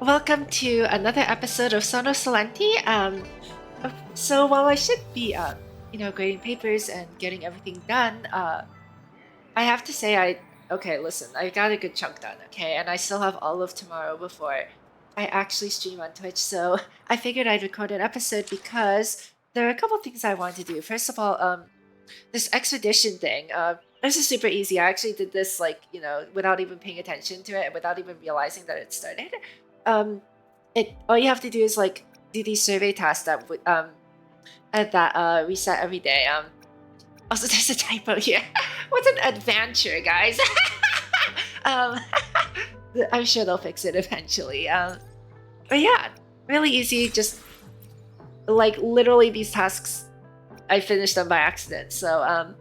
Welcome to another episode of Sonos Silentii. So while I should be, grading papers and getting everything done, I have to say okay, listen, I got a good chunk done, okay, and I still have all of tomorrow before I actually stream on Twitch. So I figured I'd record an episode because there are a couple things I want to do. First of all, this expedition thing. This is super easy. I actually did this without even paying attention to it, without even realizing that it started. All you have to do is do these survey tasks that reset every day. Also, there's a typo here. What's an adventure, guys? I'm sure they'll fix it eventually. But yeah, really easy. Just literally these tasks, I finished them by accident. So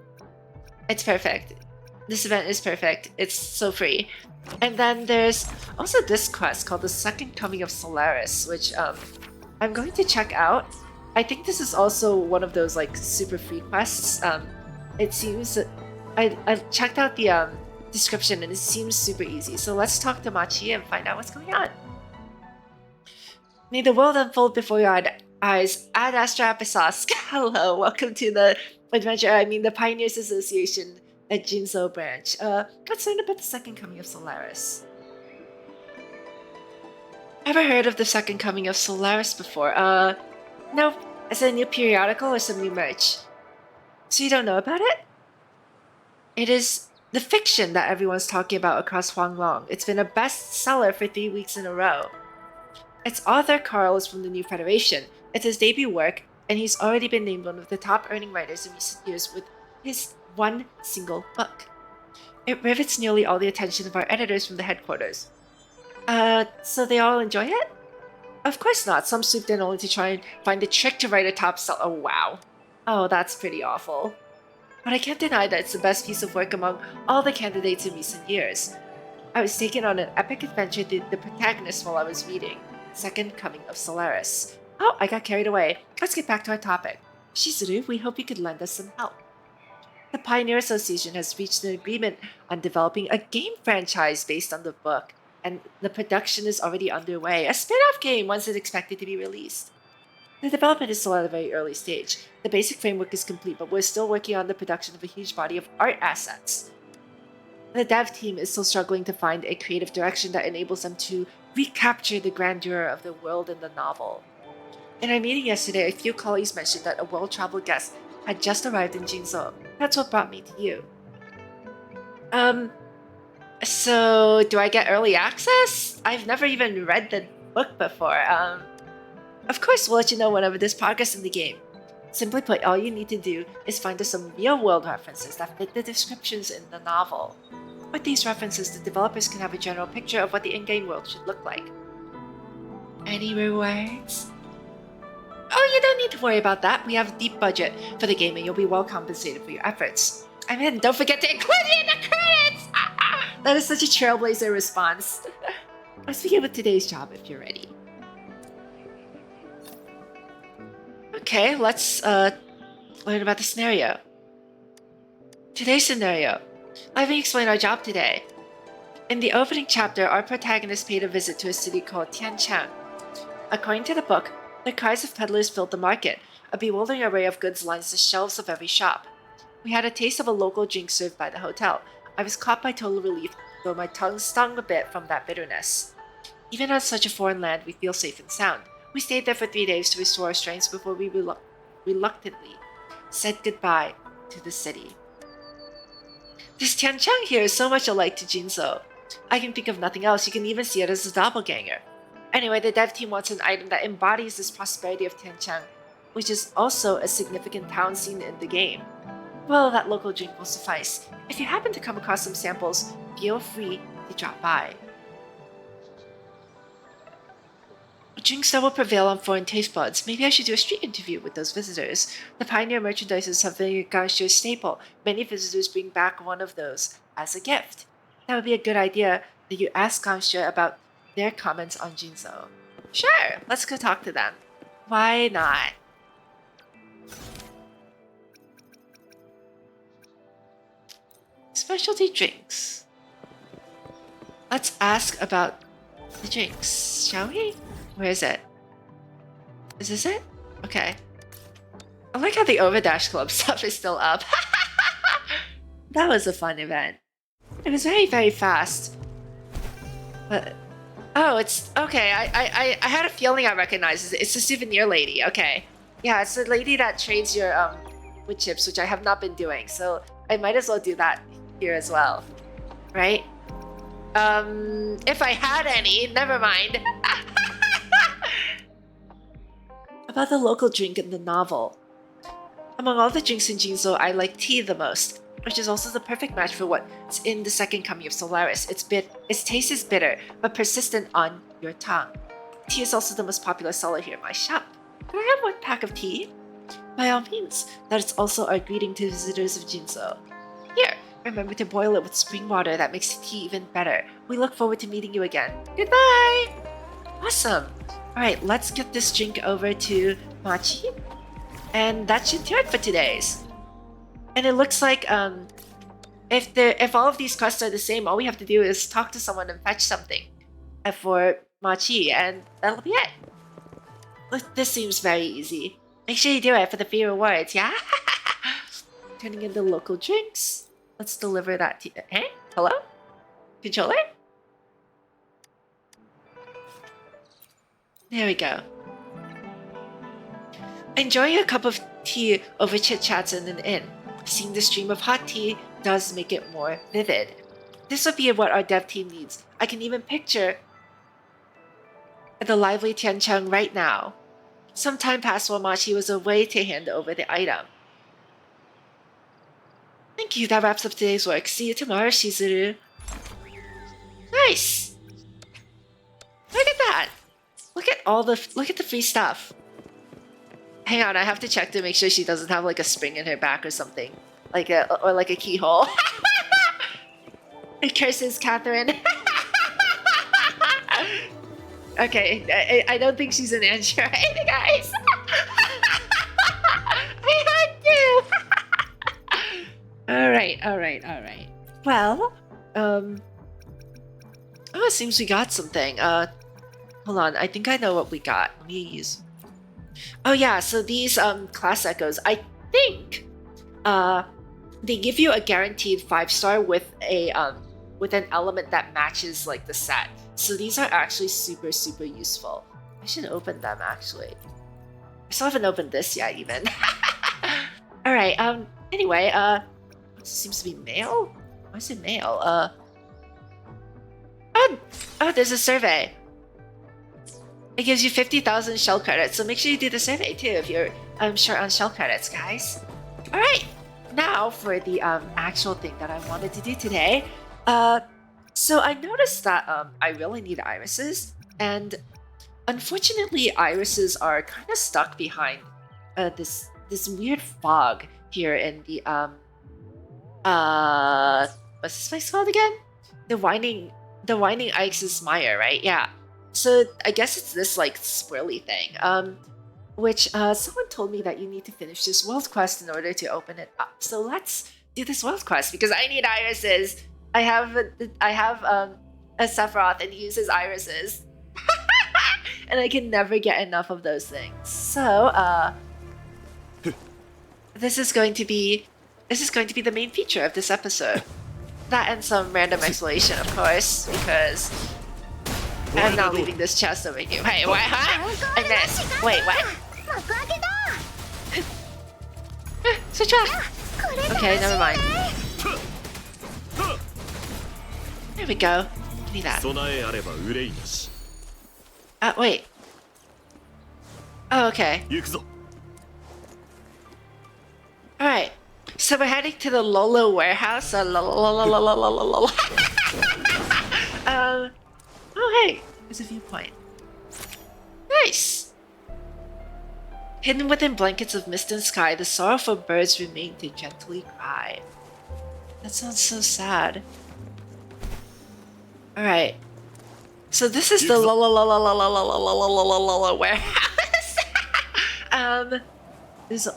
it's perfect. This event is perfect. It's so free. And then there's also this quest called the Second Coming of Solaris, which I'm going to check out. I think this is also one of those super free quests. It seems I checked out the description and it seems super easy. So let's talk to Machi and find out what's going on. May the world unfold before your eyes. Ad Astra Episosk. Hello, welcome to the the Pioneers Association at Jinzo branch. Let's learn about the Second Coming of Solaris. Ever heard of the Second Coming of Solaris before? No. Is it a new periodical or some new merch? So you don't know about it? It is the fiction that everyone's talking about across Huanglong. It's been a bestseller for 3 weeks in a row. Its author, Carl, is from the New Federation. It's his debut work, and he's already been named one of the top earning writers in recent years with his one single book. It rivets nearly all the attention of our editors from the headquarters. So they all enjoy it? Of course not. Some swooped in only to try and find a trick to write a top seller. Oh, wow. Oh, that's pretty awful. But I can't deny that it's the best piece of work among all the candidates in recent years. I was taken on an epic adventure through the protagonist while I was reading Second Coming of Solaris. Oh, I got carried away. Let's get back to our topic. Shizuru, we hope you could lend us some help. The Pioneer Association has reached an agreement on developing a game franchise based on the book, and the production is already underway. A spin-off game once it's expected to be released. The development is still at a very early stage. The basic framework is complete, but we're still working on the production of a huge body of art assets. The dev team is still struggling to find a creative direction that enables them to recapture the grandeur of the world in the novel. In our meeting yesterday, a few colleagues mentioned that a world-traveled guest had just arrived in Jinzhou. That's what brought me to you. So do I get early access? I've never even read the book before. Of course, we'll let you know whenever there's progress in the game. Simply put, all you need to do is find us some real-world references that fit the descriptions in the novel. With these references, the developers can have a general picture of what the in-game world should look like. Any rewards? Oh, you don't need to worry about that. We have a deep budget for the game and you'll be well compensated for your efforts. I mean, don't forget to include me in the credits! That is such a trailblazer response. Let's begin with today's job if you're ready. Okay, let's learn about the scenario. Today's scenario. Let me explain our job today. In the opening chapter, our protagonist paid a visit to a city called Tianchang. According to the book, the cries of peddlers filled the market. A bewildering array of goods lines the shelves of every shop. We had a taste of a local drink served by the hotel. I was caught by total relief, though my tongue stung a bit from that bitterness. Even on such a foreign land, we feel safe and sound. We stayed there for 3 days to restore our strengths before we reluctantly said goodbye to the city. This Tianchang here is so much alike to Jinzhou. I can think of nothing else. You can even see it as a doppelganger. Anyway, the dev team wants an item that embodies this prosperity of Tianchang, which is also a significant town scene in the game. Well, that local drink will suffice. If you happen to come across some samples, feel free to drop by. Drinks that will prevail on foreign taste buds. Maybe I should do a street interview with those visitors. The Pioneer merchandises have been a Gangshu staple. Many visitors bring back one of those as a gift. That would be a good idea that you ask Gangshu about their comments on Jinzhou. Sure, let's go talk to them. Why not? Specialty drinks. Let's ask about the drinks, shall we? Where is it? Is this it? Okay. I like how the Overdash Club stuff is still up. That was a fun event. It was very, very fast. But oh, it's okay. I had a feeling I recognized it. It's the souvenir lady. Okay, yeah, it's the lady that trades your wood chips, which I have not been doing. So I might as well do that here as well, right? If I had any, never mind. About the local drink in the novel. Among all the drinks in Jinzo, I like tea the most, which is also the perfect match for what's in the second coming of Solaris. Its taste is bitter, but persistent on your tongue. Tea is also the most popular seller here in my shop. Can I have one pack of tea? By all means, that is also our greeting to visitors of Jinzo. Here, remember to boil it with spring water. That makes the tea even better. We look forward to meeting you again. Goodbye! Awesome! Alright, let's get this drink over to Machi. And that should do it for today's. And it looks like if all of these quests are the same, all we have to do is talk to someone and fetch something for Machi, and that'll be it. Look, this seems very easy. Make sure you do it for the free rewards, yeah? Turning in the local drinks. Let's deliver that to you. Hey? Hello? Controller? There we go. Enjoying a cup of tea over chit-chats in an inn. Seeing the stream of hot tea does make it more vivid. This would be what our dev team needs. I can even picture the lively Tiancheng right now. Some time passed while Machi was away to hand over the item. Thank you, that wraps up today's work. See you tomorrow, Shizuru. Nice! Look at that! Look at the free stuff. Hang on, I have to check to make sure she doesn't have like a spring in her back or something. Or like a keyhole. It curses Catherine. Okay, I don't think she's an android, guys. I had to. Alright. Well, oh, it seems we got something. Hold on, I think I know what we got. Let me use... Oh yeah, so these class echoes, I think they give you a guaranteed 5-star with an element that matches like the set. So these are actually super, super useful. I should open them actually. I still haven't opened this yet even. Alright, anyway, this seems to be mail? Why is it mail? Oh, there's a survey. It gives you 50,000 shell credits, so make sure you do the survey too if you're short on shell credits, guys. Alright, now for the actual thing that I wanted to do today. So I noticed that I really need irises, and unfortunately irises are kind of stuck behind this weird fog here in the what's this place called again? The Winding Ike's Mire, right? Yeah. So I guess it's this like swirly thing, which someone told me that you need to finish this world quest in order to open it up. So let's do this world quest because I need irises. I have a Sephiroth and he uses irises, and I can never get enough of those things. So this is going to be the main feature of this episode. That and some random exploration, of course, because I'm not leaving this chest over here. Hey, what? Huh? I missed. Wait, what? Switch off. Okay, never mind. There we go. Give me that. Wait. Oh, okay. Alright. So we're heading to the Lolo warehouse. Oh, hey. There's a viewpoint. Nice. Hidden within blankets of mist and sky, the sorrowful birds remain to gently cry. That sounds so sad. Alright. So this is the warehouse.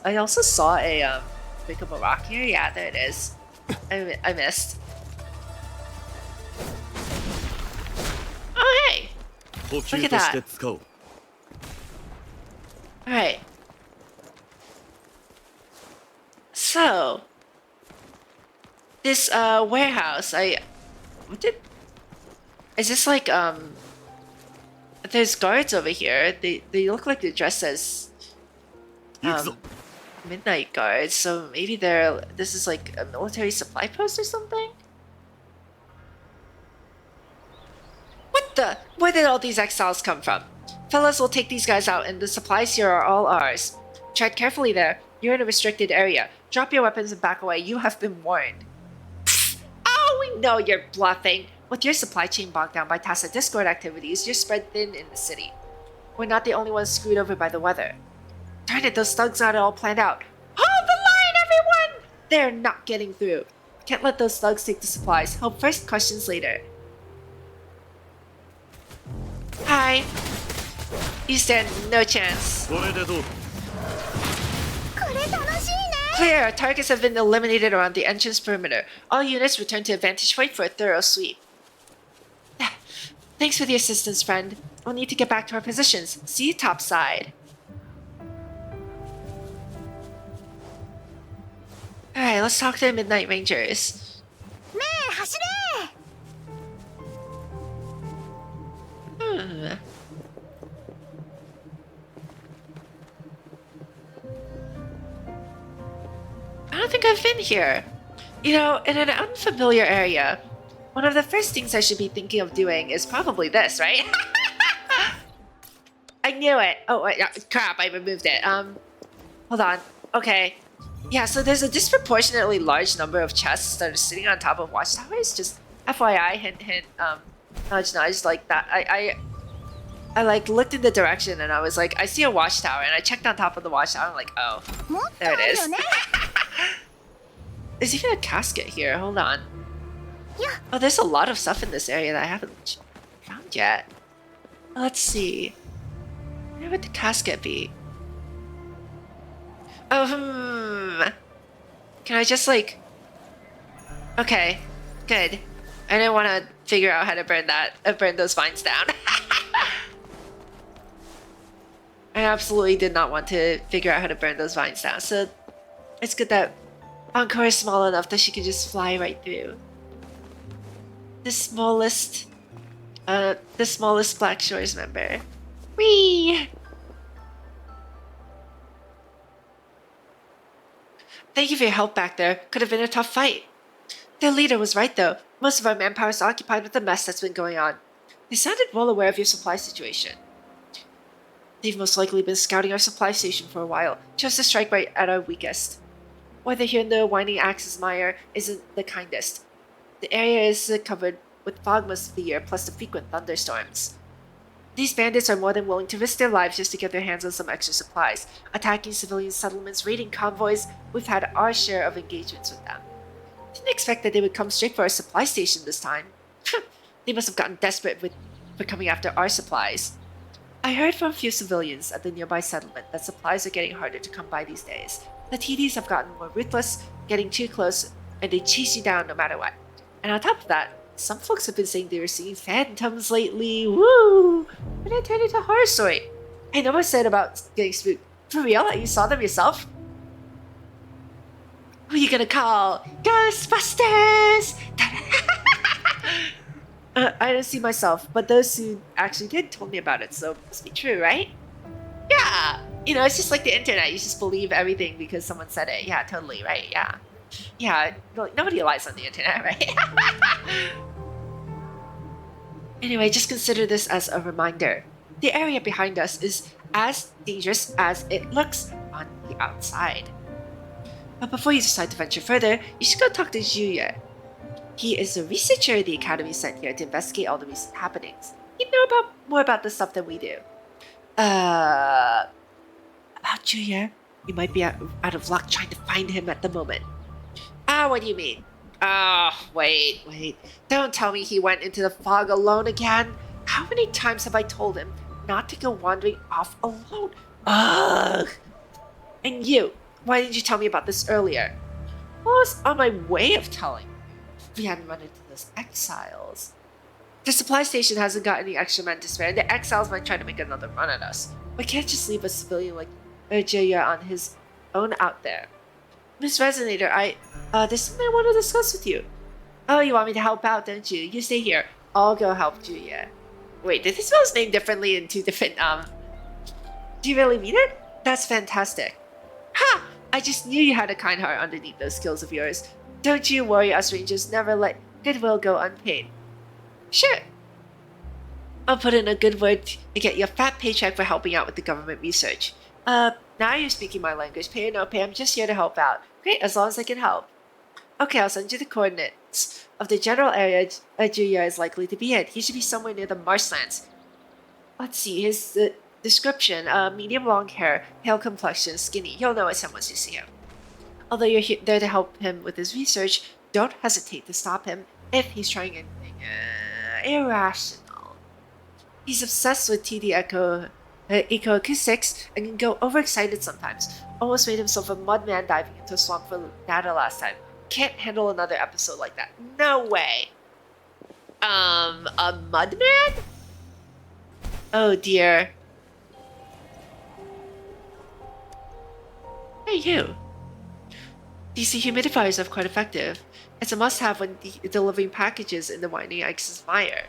I also saw a breakable rock here. Yeah, there it is. I missed. Oh hey! Look at that. Alright. So, this warehouse, is this like there's guards over here. They look like they're dressed as midnight guards, so maybe this is like a military supply post or something? Where did all these exiles come from? Fellas will take these guys out and the supplies here are all ours. Tread carefully there. You're in a restricted area. Drop your weapons and back away. You have been warned. Oh, we know you're bluffing. With your supply chain bogged down by tacit Discord activities, you're spread thin in the city. We're not the only ones screwed over by the weather. Darn it, those thugs got it all planned out. Hold the line, everyone! They're not getting through. Can't let those thugs take the supplies. Hope first, questions later. Hi. You stand no chance. Clear! Targets have been eliminated around the entrance perimeter. All units return to a vantage point for a thorough sweep. Thanks for the assistance, friend. We'll need to get back to our positions. See you topside. Alright, let's talk to the Midnight Rangers. I don't think I've been here. You know, in an unfamiliar area, one of the first things I should be thinking of doing is probably this, right? I knew it. Oh, crap, I removed it. Hold on. Okay. Yeah, so there's a disproportionately large number of chests that are sitting on top of watchtowers. Just FYI, hint, hint, nudge, nudge, like that. I like looked in the direction and I was like, I see a watchtower, and I checked on top of the watchtower. I'm like, oh, there it is. There's even a casket here. Hold on. Oh, there's a lot of stuff in this area that I haven't found yet. Let's see. Where would the casket be? Oh, Can I just like... Okay, good. I didn't want to figure out how to burn those vines down. I absolutely did not want to figure out how to burn those vines down. So it's good that Encore is small enough that she can just fly right through. The smallest Black Shores member. Whee! Thank you for your help back there. Could have been a tough fight. Their leader was right though. Most of our manpower is occupied with the mess that's been going on. They sounded well aware of your supply situation. They've most likely been scouting our supply station for a while, chose to strike right at our weakest. Weather here in the Winding Axe's mire isn't the kindest. The area is covered with fog most of the year, plus the frequent thunderstorms. These bandits are more than willing to risk their lives just to get their hands on some extra supplies, attacking civilian settlements, raiding convoys. We've had our share of engagements with them. Didn't expect that they would come straight for our supply station this time. They must have gotten desperate for coming after our supplies. I heard from a few civilians at the nearby settlement that supplies are getting harder to come by these days. The TDs have gotten more ruthless, getting too close, and they chase you down no matter what. And on top of that, some folks have been saying they were seeing phantoms lately. Woo! And it turned into a horror story. I know I said about getting spooked. For real? You saw them yourself? Who are you gonna call? Ghostbusters! I didn't see myself, but those who actually did told me about it, so it must be true, right? Yeah! You know, it's just like the internet. You just believe everything because someone said it. Yeah, totally, right? Yeah. Yeah, nobody lies on the internet, right? Anyway, just consider this as a reminder. The area behind us is as dangerous as it looks on the outside. But before you decide to venture further, you should go talk to Julia. He is a researcher the Academy sent here to investigate all the recent happenings. He'd know more about this stuff than we do. About Julia? You might be out of luck trying to find him at the moment. What do you mean? Oh, wait. Don't tell me he went into the fog alone again. How many times have I told him not to go wandering off alone? Ugh! And you, why didn't you tell me about this earlier? Well, I was on my way of telling. We hadn't run into those exiles. The supply station hasn't got any extra men to spare, and the exiles might try to make another run at us. We can't just leave a civilian like Juya on his own out there. Miss Resonator, there's something I want to discuss with you. Oh, you want me to help out, don't you? You stay here. I'll go help Juya. Wait, did they spell his name differently in two different, Do you really mean it? That's fantastic. Ha! I just knew you had a kind heart underneath those skills of yours. Don't you worry, us rangers never let goodwill go unpaid. Sure. I'll put in a good word to get you a fat paycheck for helping out with the government research. Now you're speaking my language. Pay or no pay, I'm just here to help out. Great, as long as I can help. Okay, I'll send you the coordinates of the general area Juya is likely to be in. He should be somewhere near the marshlands. Let's see, his description. Medium long hair, pale complexion, skinny. You'll know it's him once you see him. Although you're there to help him with his research, don't hesitate to stop him if he's trying anything irrational. He's obsessed with TD ecoacoustics and can go overexcited sometimes. Almost made himself a mudman diving into a swamp for data last time. Can't handle another episode like that. No way. A mudman? Oh dear. Hey you. DC humidifiers are quite effective. It's a must-have when delivering packages in the winding X's mire.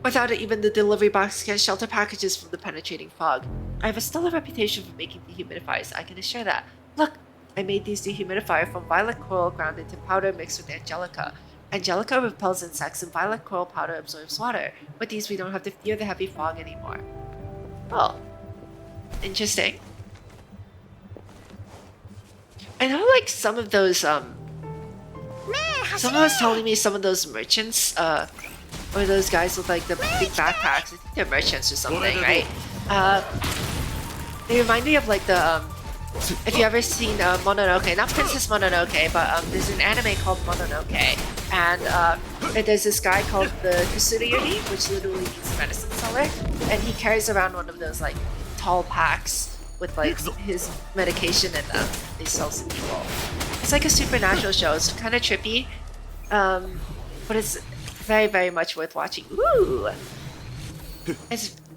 Without it, even the delivery box can't shelter packages from the penetrating fog. I have a stellar reputation for making dehumidifiers, I can assure that. Look, I made these dehumidifiers from violet coral ground into powder mixed with angelica. Angelica repels insects and violet coral powder absorbs water. With these, we don't have to fear the heavy fog anymore. Oh. Interesting. I know, like, some of those, someone was telling me some of those merchants, or those guys with, like, the big backpacks, I think they're merchants or something, right? They remind me of, like, the, if you ever seen, Mononoke, not Princess Mononoke, but, there's an anime called Mononoke, and, there's this guy called the Kusuriyuri, which literally means medicine seller, and he carries around one of those, like, tall packs with like his medication in them. They sell some people. It's like a supernatural show. It's kind of trippy, but it's very, very much worth watching. Ooh,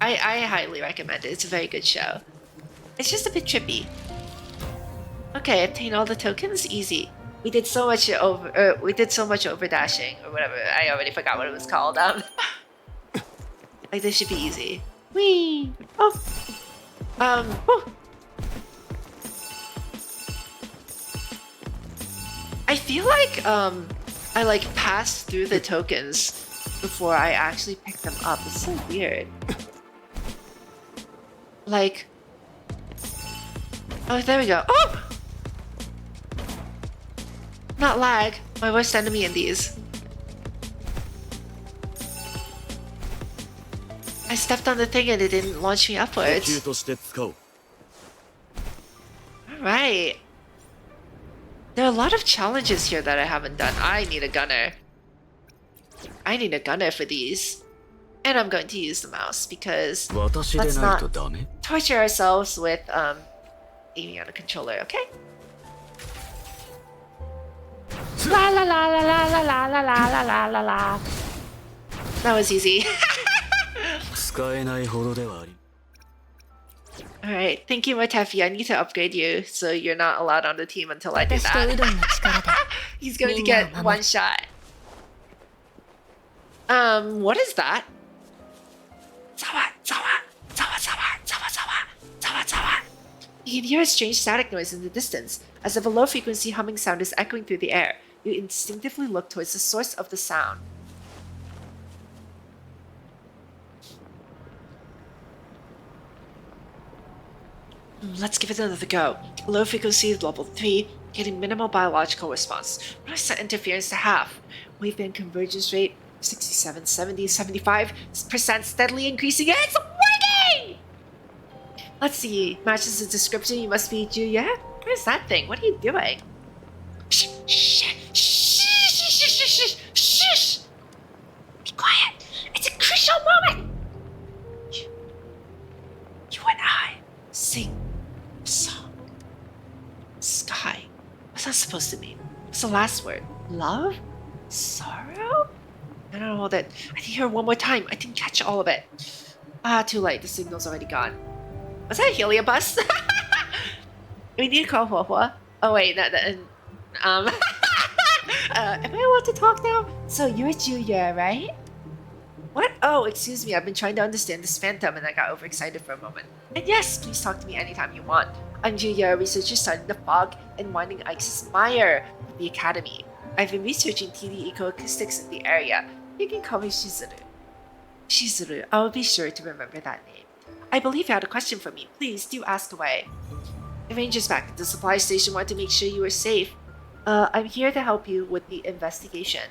I highly recommend it. It's a very good show. It's just a bit trippy. Okay, obtain all the tokens. Easy. We did so much over dashing or whatever. I already forgot what it was called. Like this should be easy. Whee! Oh. Whew. I feel like I like passed through the tokens before I actually picked them up. It's so weird. Like, oh, there we go. Oh, not lag. My worst enemy in these. I stepped on the thing and it didn't launch me upwards. Alright. There are a lot of challenges here that I haven't done. I need a gunner. I need a gunner for these. And I'm going to use the mouse because let's not torture ourselves with aiming on a controller, okay? La la la la la la la la la la la la. That was easy. Alright, thank you, Matafi. I need to upgrade you, so you're not allowed on the team until I do that. He's going to get one shot. What is that? You can hear a strange static noise in the distance, as if a low-frequency humming sound is echoing through the air. You instinctively look towards the source of the sound. Let's give it another go. Low frequency level 3, getting minimal biological response. When I set interference to half, waveband convergence rate 67, 70, 75% steadily increasing. It's working! Let's see. Matches the description. You must be Juya. Where's that thing? What are you doing? Shh, shh, shh, shh, shh, shh, shh. Be quiet. It's a crucial moment. You and I sing a song. Sky. What's that supposed to mean? What's the last word? Love? Sorrow? No, hold it. I didn't hear it one more time. I didn't catch all of it. Ah, too late. The signal's already gone. Was that a helium bus? We need to call Hua. Oh wait, am I allowed to talk now? So you're Julia, right? What? Oh, excuse me. I've been trying to understand this phantom and I got overexcited for a moment. And yes, please talk to me anytime you want. I'm Julia, a researcher studying the fog and winding Ike's mire at the Academy. I've been researching TD ecoacoustics in the area. You can call me Shizuru. Shizuru, I'll be sure to remember that name. I believe you had a question for me. Please do ask away. The ranger's back at the supply station wanted to make sure you were safe. I'm here to help you with the investigation.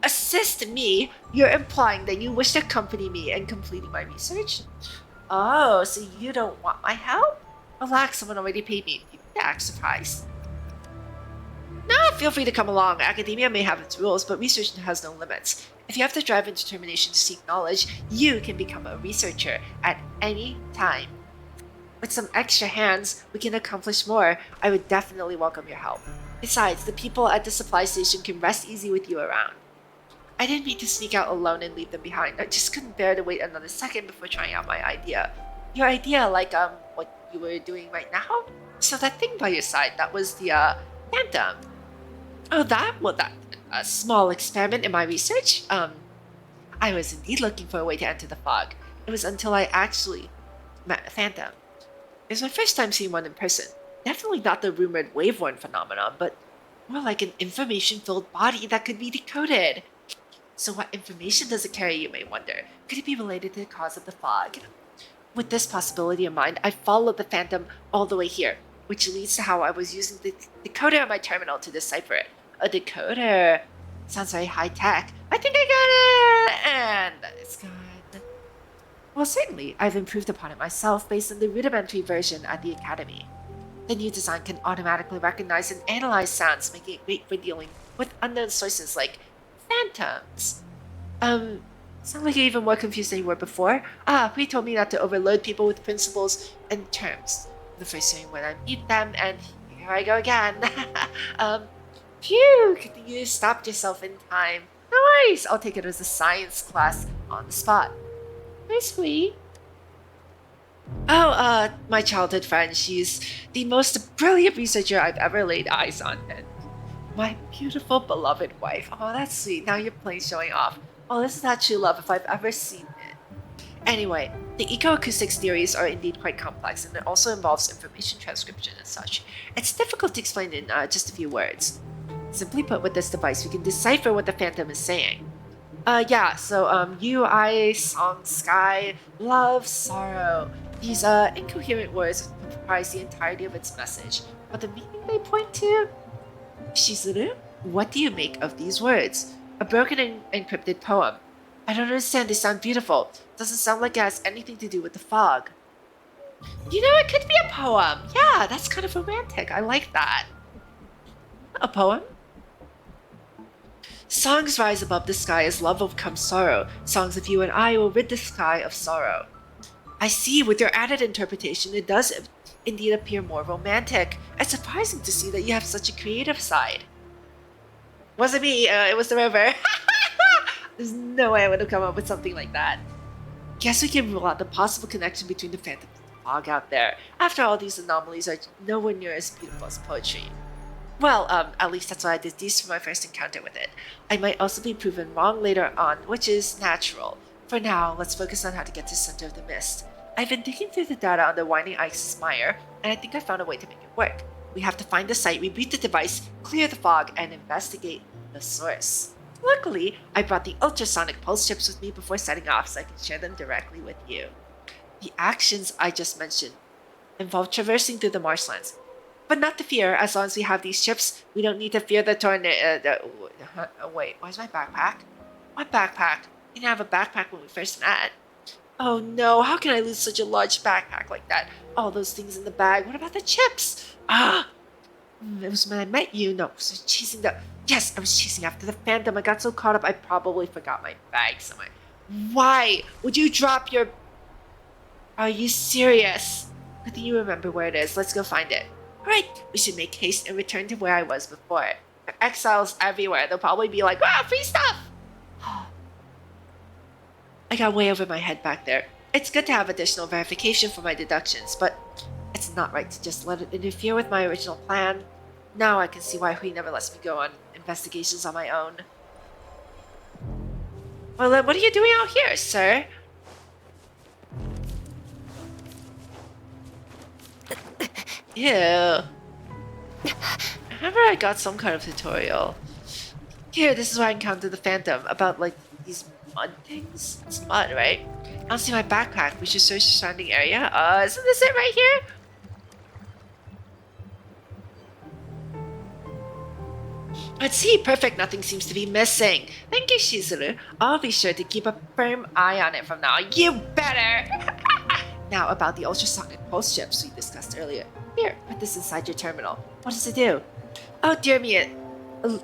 Assist me? You're implying that you wish to accompany me in completing my research? Oh, so you don't want my help? Relax, someone already paid me. You can act surprised. No, feel free to come along. Academia may have its rules, but research has no limits. If you have the drive and determination to seek knowledge, you can become a researcher at any time. With some extra hands, we can accomplish more. I would definitely welcome your help. Besides, the people at the supply station can rest easy with you around. I didn't mean to sneak out alone and leave them behind. I just couldn't bear to wait another second before trying out my idea. Your idea, like, what you were doing right now? So that thing by your side, that was the, phantom. Oh, that? Well, that, a small experiment in my research? I was indeed looking for a way to enter the fog. It was until I actually met a phantom. It was my first time seeing one in person. Definitely not the rumored wave-worn phenomenon, but more like an information-filled body that could be decoded. So what information does it carry, you may wonder? Could it be related to the cause of the fog? With this possibility in mind, I followed the phantom all the way here, which leads to how I was using the decoder on my terminal to decipher it. A decoder? Sounds very high-tech. I think I got it! And it's gone. Well, certainly, I've improved upon it myself based on the rudimentary version at the Academy. The new design can automatically recognize and analyze sounds, making it great for dealing with unknown sources like phantoms. Sound like you're even more confused than you were before. Pri told me not to overload people with principles and terms. The first thing when I meet them, and here I go again. Phew, you stopped yourself in time. No worries, I'll take it as a science class on the spot. Where's Hui? Oh, my childhood friend. She's the most brilliant researcher I've ever laid eyes on. And my beautiful, beloved wife. Oh, that's sweet. Now you're playing showing off. Oh, this is not true love if I've ever seen it. Anyway, the ecoacoustics theories are indeed quite complex, and it also involves information transcription and such. It's difficult to explain in just a few words. Simply put, with this device, we can decipher what the phantom is saying. You, I, song, sky, love, sorrow. These incoherent words comprise the entirety of its message, but the meaning they point to? Shizuru, what do you make of these words? A broken and encrypted poem. I don't understand, they sound beautiful. Doesn't sound like it has anything to do with the fog. You know, it could be a poem. Yeah, that's kind of romantic. I like that. A poem? Songs rise above the sky as love overcomes sorrow. Songs of you and I will rid the sky of sorrow. I see, with your added interpretation, it does indeed appear more romantic. It's surprising to see that you have such a creative side. Wasn't me, it was the river. There's no way I would have come up with something like that. Guess we can rule out the possible connection between the phantom and the fog out there. After all, these anomalies are nowhere near as beautiful as poetry. Well, at least that's what I deduced from my first encounter with it. I might also be proven wrong later on, which is natural. For now, let's focus on how to get to the center of the mist. I've been digging through the data on the Winding Ike's mire, and I think I found a way to make it work. We have to find the site, reboot the device, clear the fog, and investigate the source. Luckily, I brought the ultrasonic pulse chips with me before setting off so I can share them directly with you. The actions I just mentioned involve traversing through the marshlands. But not to fear, as long as we have these chips, we don't need to fear the tornado. Wait, where's my backpack? What backpack? I didn't have a backpack when we first met. Oh no, how can I lose such a large backpack like that? All those things in the bag. What about the chips? It was when I met you. No, I was chasing Yes, I was chasing after the phantom. I got so caught up, I probably forgot my bag somewhere. Why would you drop your... Are you serious? I think you remember where it is. Let's go find it. Alright, we should make haste and return to where I was before. There are exiles everywhere. They'll probably be like, free stuff! I got way over my head back there. It's good to have additional verification for my deductions, but it's not right to just let it interfere with my original plan. Now I can see why Hui never lets me go on investigations on my own. Well, then what are you doing out here, sir? Ew. Remember I got some kind of tutorial. Here, this is where I encountered the Phantom, about, like, these mud things? It's mud, right? I don't see my backpack. We should search the surrounding area. Isn't this it right here? Let's see, perfect. Nothing seems to be missing. Thank you, Shizuru. I'll be sure to keep a firm eye on it from now on. You better! Now, about the ultrasonic pulse chips we discussed earlier. Here, put this inside your terminal. What does it do? Oh, dear me, it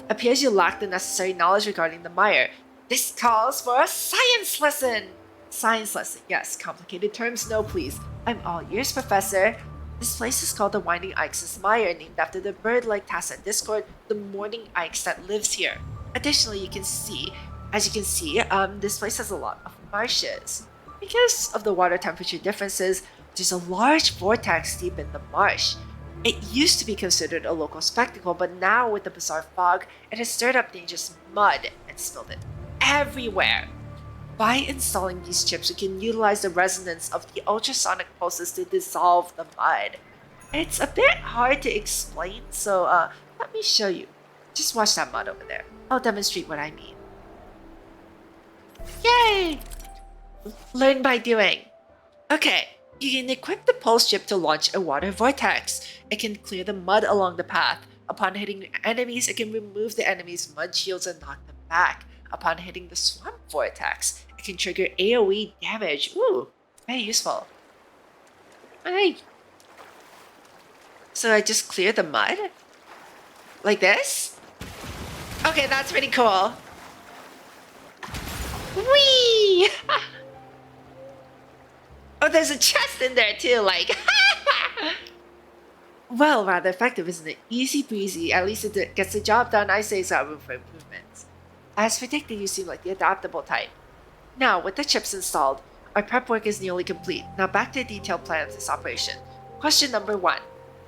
appears you lack the necessary knowledge regarding the mire. This calls for a science lesson! Science lesson, yes. Complicated terms, no please. I'm all ears, Professor. This place is called the Winding Ix's Mire, named after the bird-like Tacet Discord, the Morning Ix that lives here. Additionally, as you can see, this place has a lot of marshes. Because of the water temperature differences, there's a large vortex deep in the marsh. It used to be considered a local spectacle, but now with the bizarre fog, it has stirred up dangerous mud and spilled it everywhere. By installing these chips, we can utilize the resonance of the ultrasonic pulses to dissolve the mud. It's a bit hard to explain, so let me show you. Just watch that mud over there. I'll demonstrate what I mean. Yay! Learn by doing. Okay, you can equip the pulse chip to launch a water vortex. It can clear the mud along the path. Upon hitting enemies, it can remove the enemy's mud shields and knock them back. Upon hitting the swamp vortex, it can trigger AoE damage. Ooh, very useful. Alright. So I just clear the mud? Like this? Okay, that's pretty cool. Whee! Oh, there's a chest in there too, like. Well, rather effective, isn't it? Easy breezy. At least it gets the job done. I say it's got room for improvements. As predicted, you seem like the adaptable type. Now, with the chips installed, our prep work is nearly complete. Now back to the detailed plan of this operation. Question number 1.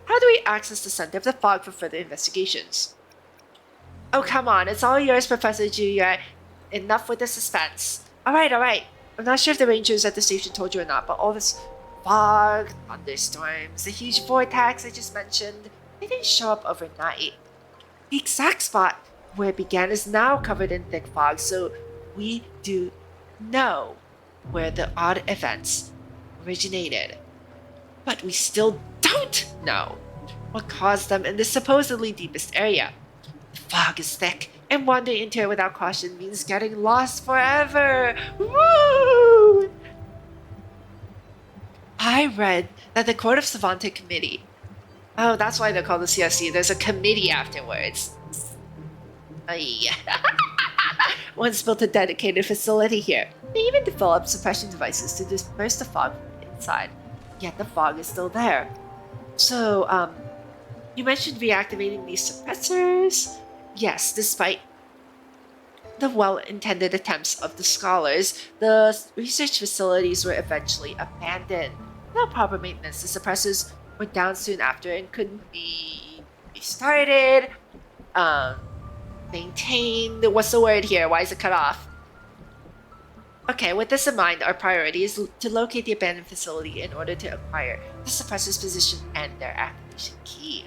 How do we access the center of the fog for further investigations? Oh, come on. It's all yours, Professor Julia. Enough with the suspense. Alright. I'm not sure if the rangers at the station told you or not, but all this fog, thunderstorms, the huge vortex I just mentioned, they didn't show up overnight. The exact spot where it began is now covered in thick fog, so we do know where the odd events originated. But we still don't know what caused them in the supposedly deepest area. The fog is thick, and wandering into it without caution means getting lost forever. Woo! I read that the Court of Savante Committee. Oh, that's why they're called the CSC. There's a committee afterwards. Once built a dedicated facility here. They even developed suppression devices to disperse the fog from the inside. Yet the fog is still there. So, you mentioned reactivating these suppressors? Yes, despite the well-intended attempts of the scholars, the research facilities were eventually abandoned. Without proper maintenance, the suppressors were down soon after and couldn't be restarted, maintained. What's the word here? Why is it cut off? Okay, with this in mind, our priority is to locate the abandoned facility in order to acquire the suppressor's position and their activation key.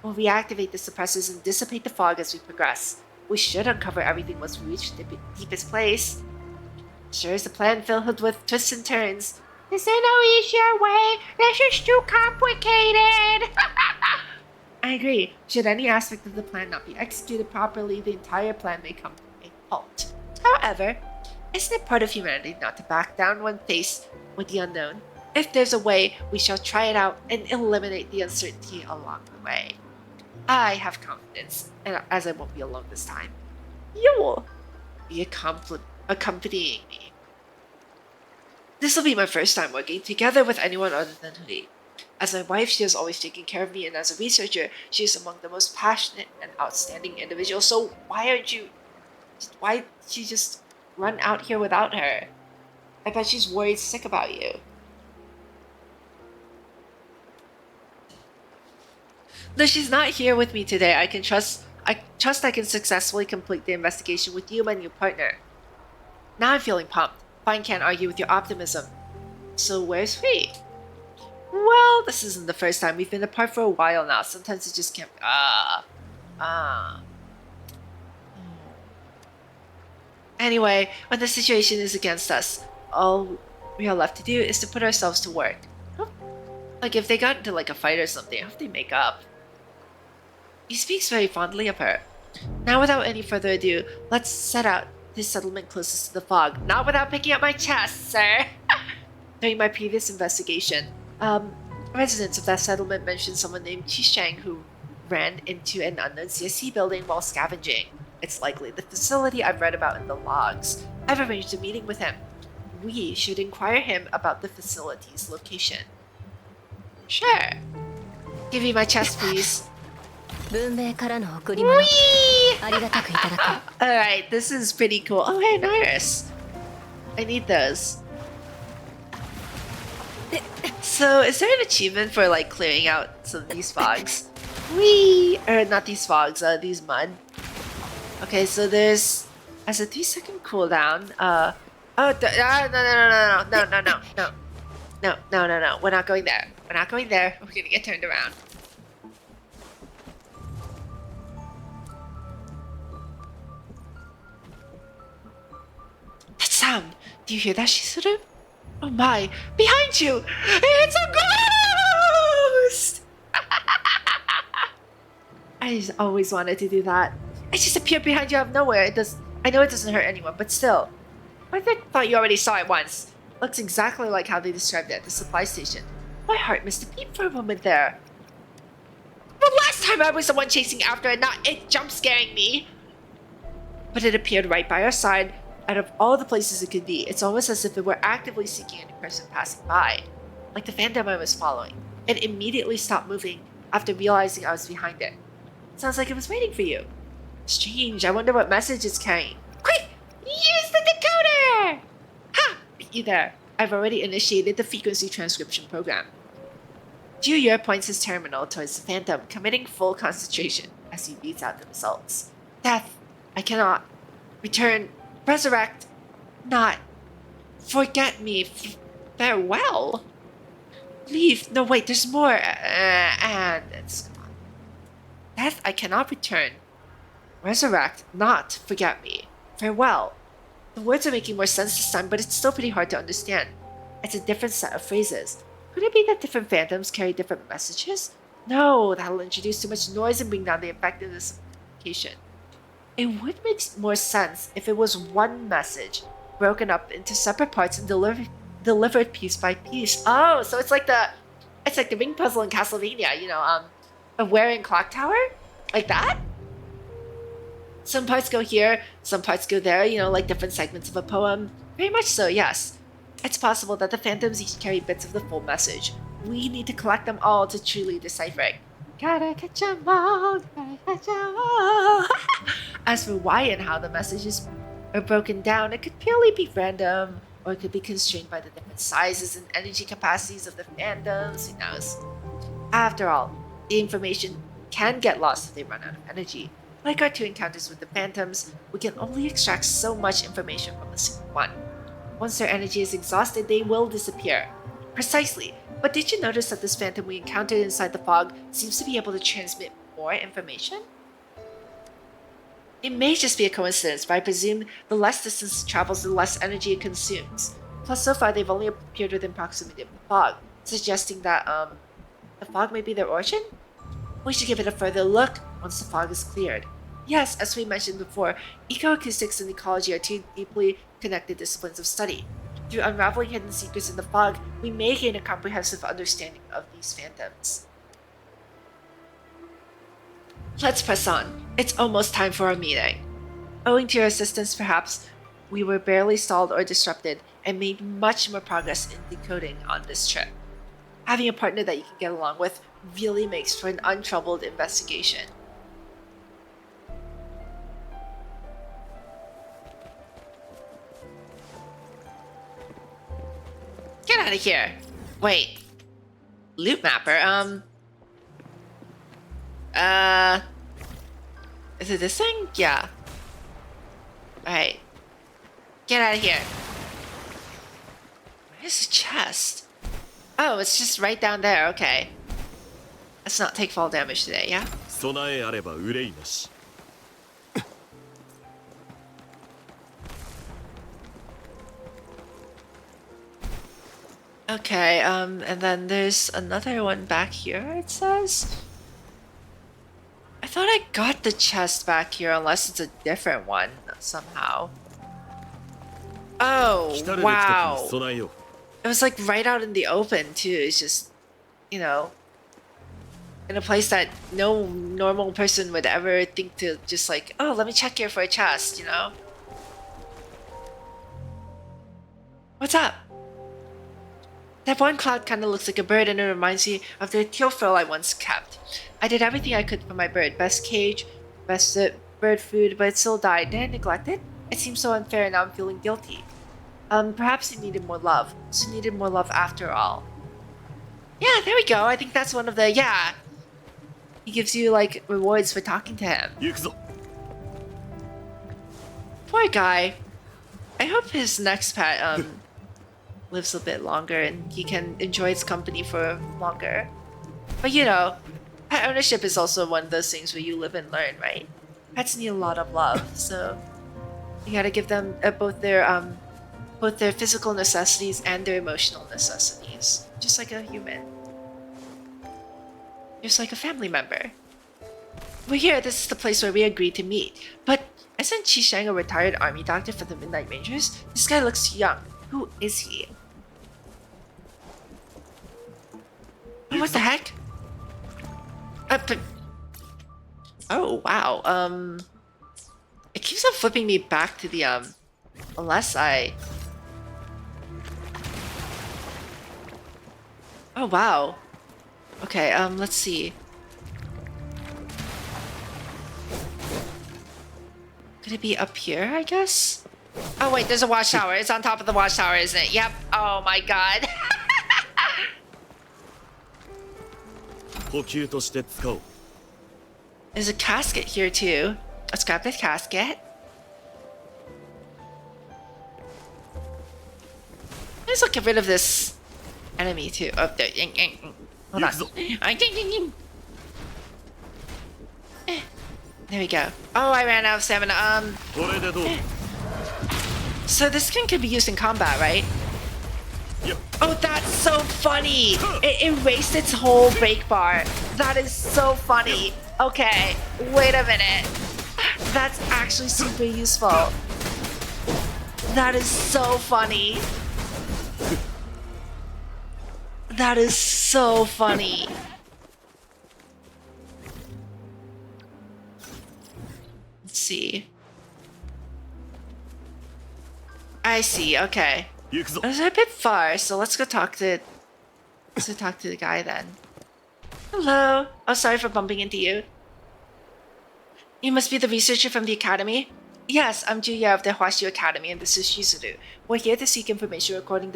We'll reactivate the suppressors and dissipate the fog as we progress. We should uncover everything once we reach the deepest place. Sure is a plan filled with twists and turns. Is there no easier way? This is too complicated! I agree. Should any aspect of the plan not be executed properly, the entire plan may come to a halt. However, isn't it part of humanity not to back down when faced with the unknown? If there's a way, we shall try it out and eliminate the uncertainty along the way. I have confidence, and as I won't be alone this time, you will be accompanying me. This will be my first time working together with anyone other than Hui. As my wife, she has always taken care of me, and as a researcher, she is among the most passionate and outstanding individuals. So why did you just run out here without her? I bet she's worried sick about you. Though she's not here with me today, I trust I can successfully complete the investigation with you, my new partner. Now I'm feeling pumped. Fine can't argue with your optimism. So where's we? Well, this isn't the first time. We've been apart for a while now. Sometimes it just can't... Anyway, when the situation is against us, all we are left to do is to put ourselves to work. Like if they got into like a fight or something, I hope they make up. He speaks very fondly of her. Now without any further ado, let's set out this settlement closest to the fog. Not without picking up my chest, sir! During my previous investigation, residents of that settlement mentioned someone named Qisheng who ran into an unknown CSC building while scavenging. It's likely the facility I've read about in the logs. I've arranged a meeting with him. We should inquire him about the facility's location. Sure. Give me my chest, please. Alright, this is pretty cool. Oh, hey, Iris. I need those. So, is there an achievement for, like, clearing out some of these fogs? Whee! Or, not these fogs, these mud. Okay, so there's... As a 3-second cooldown, no. We're not going there. We're not going there. We're gonna get turned around. That sound! Do you hear that, Shizuru? Oh my! Behind you! It's a ghost! I just always wanted to do that. It just appeared behind you out of nowhere. I know it doesn't hurt anyone, but still. I thought you already saw it once. Looks exactly like how they described it at the supply station. My heart missed a beat for a moment there. But last time I was the one chasing after it, not it jump scaring me. But it appeared right by our side. Out of all the places it could be, it's almost as if it were actively seeking any person passing by. Like the phantom I was following. It immediately stopped moving after realizing I was behind it. Sounds like it was waiting for you. Strange, I wonder what message it's carrying. Quick! Use the decoder! Ha! Beat you there. I've already initiated the frequency transcription program. Julia points his terminal towards the phantom, committing full concentration as he reads out the results. Death, I cannot. Return, resurrect, not. Forget me, farewell. Leave, no wait, there's more, and it's... Come on. Death, I cannot return. Resurrect, not forget me. Farewell. The words are making more sense this time, but it's still pretty hard to understand. It's a different set of phrases. Could it be that different phantoms carry different messages? No, that'll introduce too much noise and bring down the effectiveness of communication. It would make more sense if it was one message, broken up into separate parts and delivered piece by piece. Oh, so it's like the ring puzzle in Castlevania, you know, a wearing clock tower? Like that? Some parts go here, some parts go there, you know, like different segments of a poem. Very much so, yes. It's possible that the phantoms each carry bits of the full message. We need to collect them all to truly decipher it. Gotta catch 'em all, gotta catch 'em all. As for why and how the messages are broken down, it could purely be random, or it could be constrained by the different sizes and energy capacities of the phantoms, who knows. After all, the information can get lost if they run out of energy. Like our two encounters with the phantoms, we can only extract so much information from a single one. Once their energy is exhausted, they will disappear. Precisely. But did you notice that this phantom we encountered inside the fog seems to be able to transmit more information? It may just be a coincidence, but I presume the less distance it travels, the less energy it consumes. Plus, so far, they've only appeared within proximity of the fog, suggesting that, the fog may be their origin? We should give it a further look once the fog is cleared. Yes, as we mentioned before, ecoacoustics and ecology are two deeply connected disciplines of study. Through unraveling hidden secrets in the fog, we may gain a comprehensive understanding of these phantoms. Let's press on. It's almost time for our meeting. Owing to your assistance, perhaps, we were barely stalled or disrupted and made much more progress in decoding on this trip. Having a partner that you can get along with really makes for an untroubled investigation. Get out of here. Wait. Loot mapper, is it this thing? Yeah. Alright. Get out of here. Where's the chest? Oh, it's just right down there. Okay. Let's not take fall damage today, yeah? Okay, and then there's another one back here, it says? I thought I got the chest back here, unless it's a different one, somehow. Oh, wow. It was like right out in the open, too. It's just, you know, in a place that no normal person would ever think to just like, oh, let me check here for a chest, you know? What's up? That one cloud kind of looks like a bird and it reminds me of the teal frill I once kept. I did everything I could for my bird. Best cage, best bird food, but it still died. Did I neglect it? It seems so unfair and now I'm feeling guilty. Perhaps it needed more love. So it needed more love after all. Yeah, there we go. I think that's one of the, yeah. He gives you like rewards for talking to him. Poor guy. I hope his next pet, lives a bit longer and he can enjoy its company for longer. But you know, pet ownership is also one of those things where you live and learn, right? Pets need a lot of love, so you gotta give them both their physical necessities and their emotional necessities, just like a human, just like a family member. We're here. This is the place where we agreed to meet. But isn't Qisheng a retired army doctor for the Midnight Rangers? This guy looks young. Who is he? What the heck? Oh, wow. It keeps on flipping me back to the, unless I... Oh, wow. Okay, let's see. Could it be up here, I guess? Oh, wait, there's a watchtower. It's on top of the watchtower, isn't it? Yep. Oh, my God. There's a casket here, too. Let's grab this casket. Let's get rid of this enemy, too. Oh, there. Hold on. There we go. Oh, I ran out of stamina. So this skin can be used in combat, right? Yep. Oh, that's so funny! It erased its whole break bar. That is so funny. Okay, wait a minute. That's actually super useful. That is so funny. That is so funny. Let's see. I see, okay. It was a bit far, so let's go talk to the guy then. Hello. Oh, sorry for bumping into you. You must be the researcher from the academy? Yes, I'm Juya of the Huaxiu Academy, and this is Shizuru. We're here to seek information regarding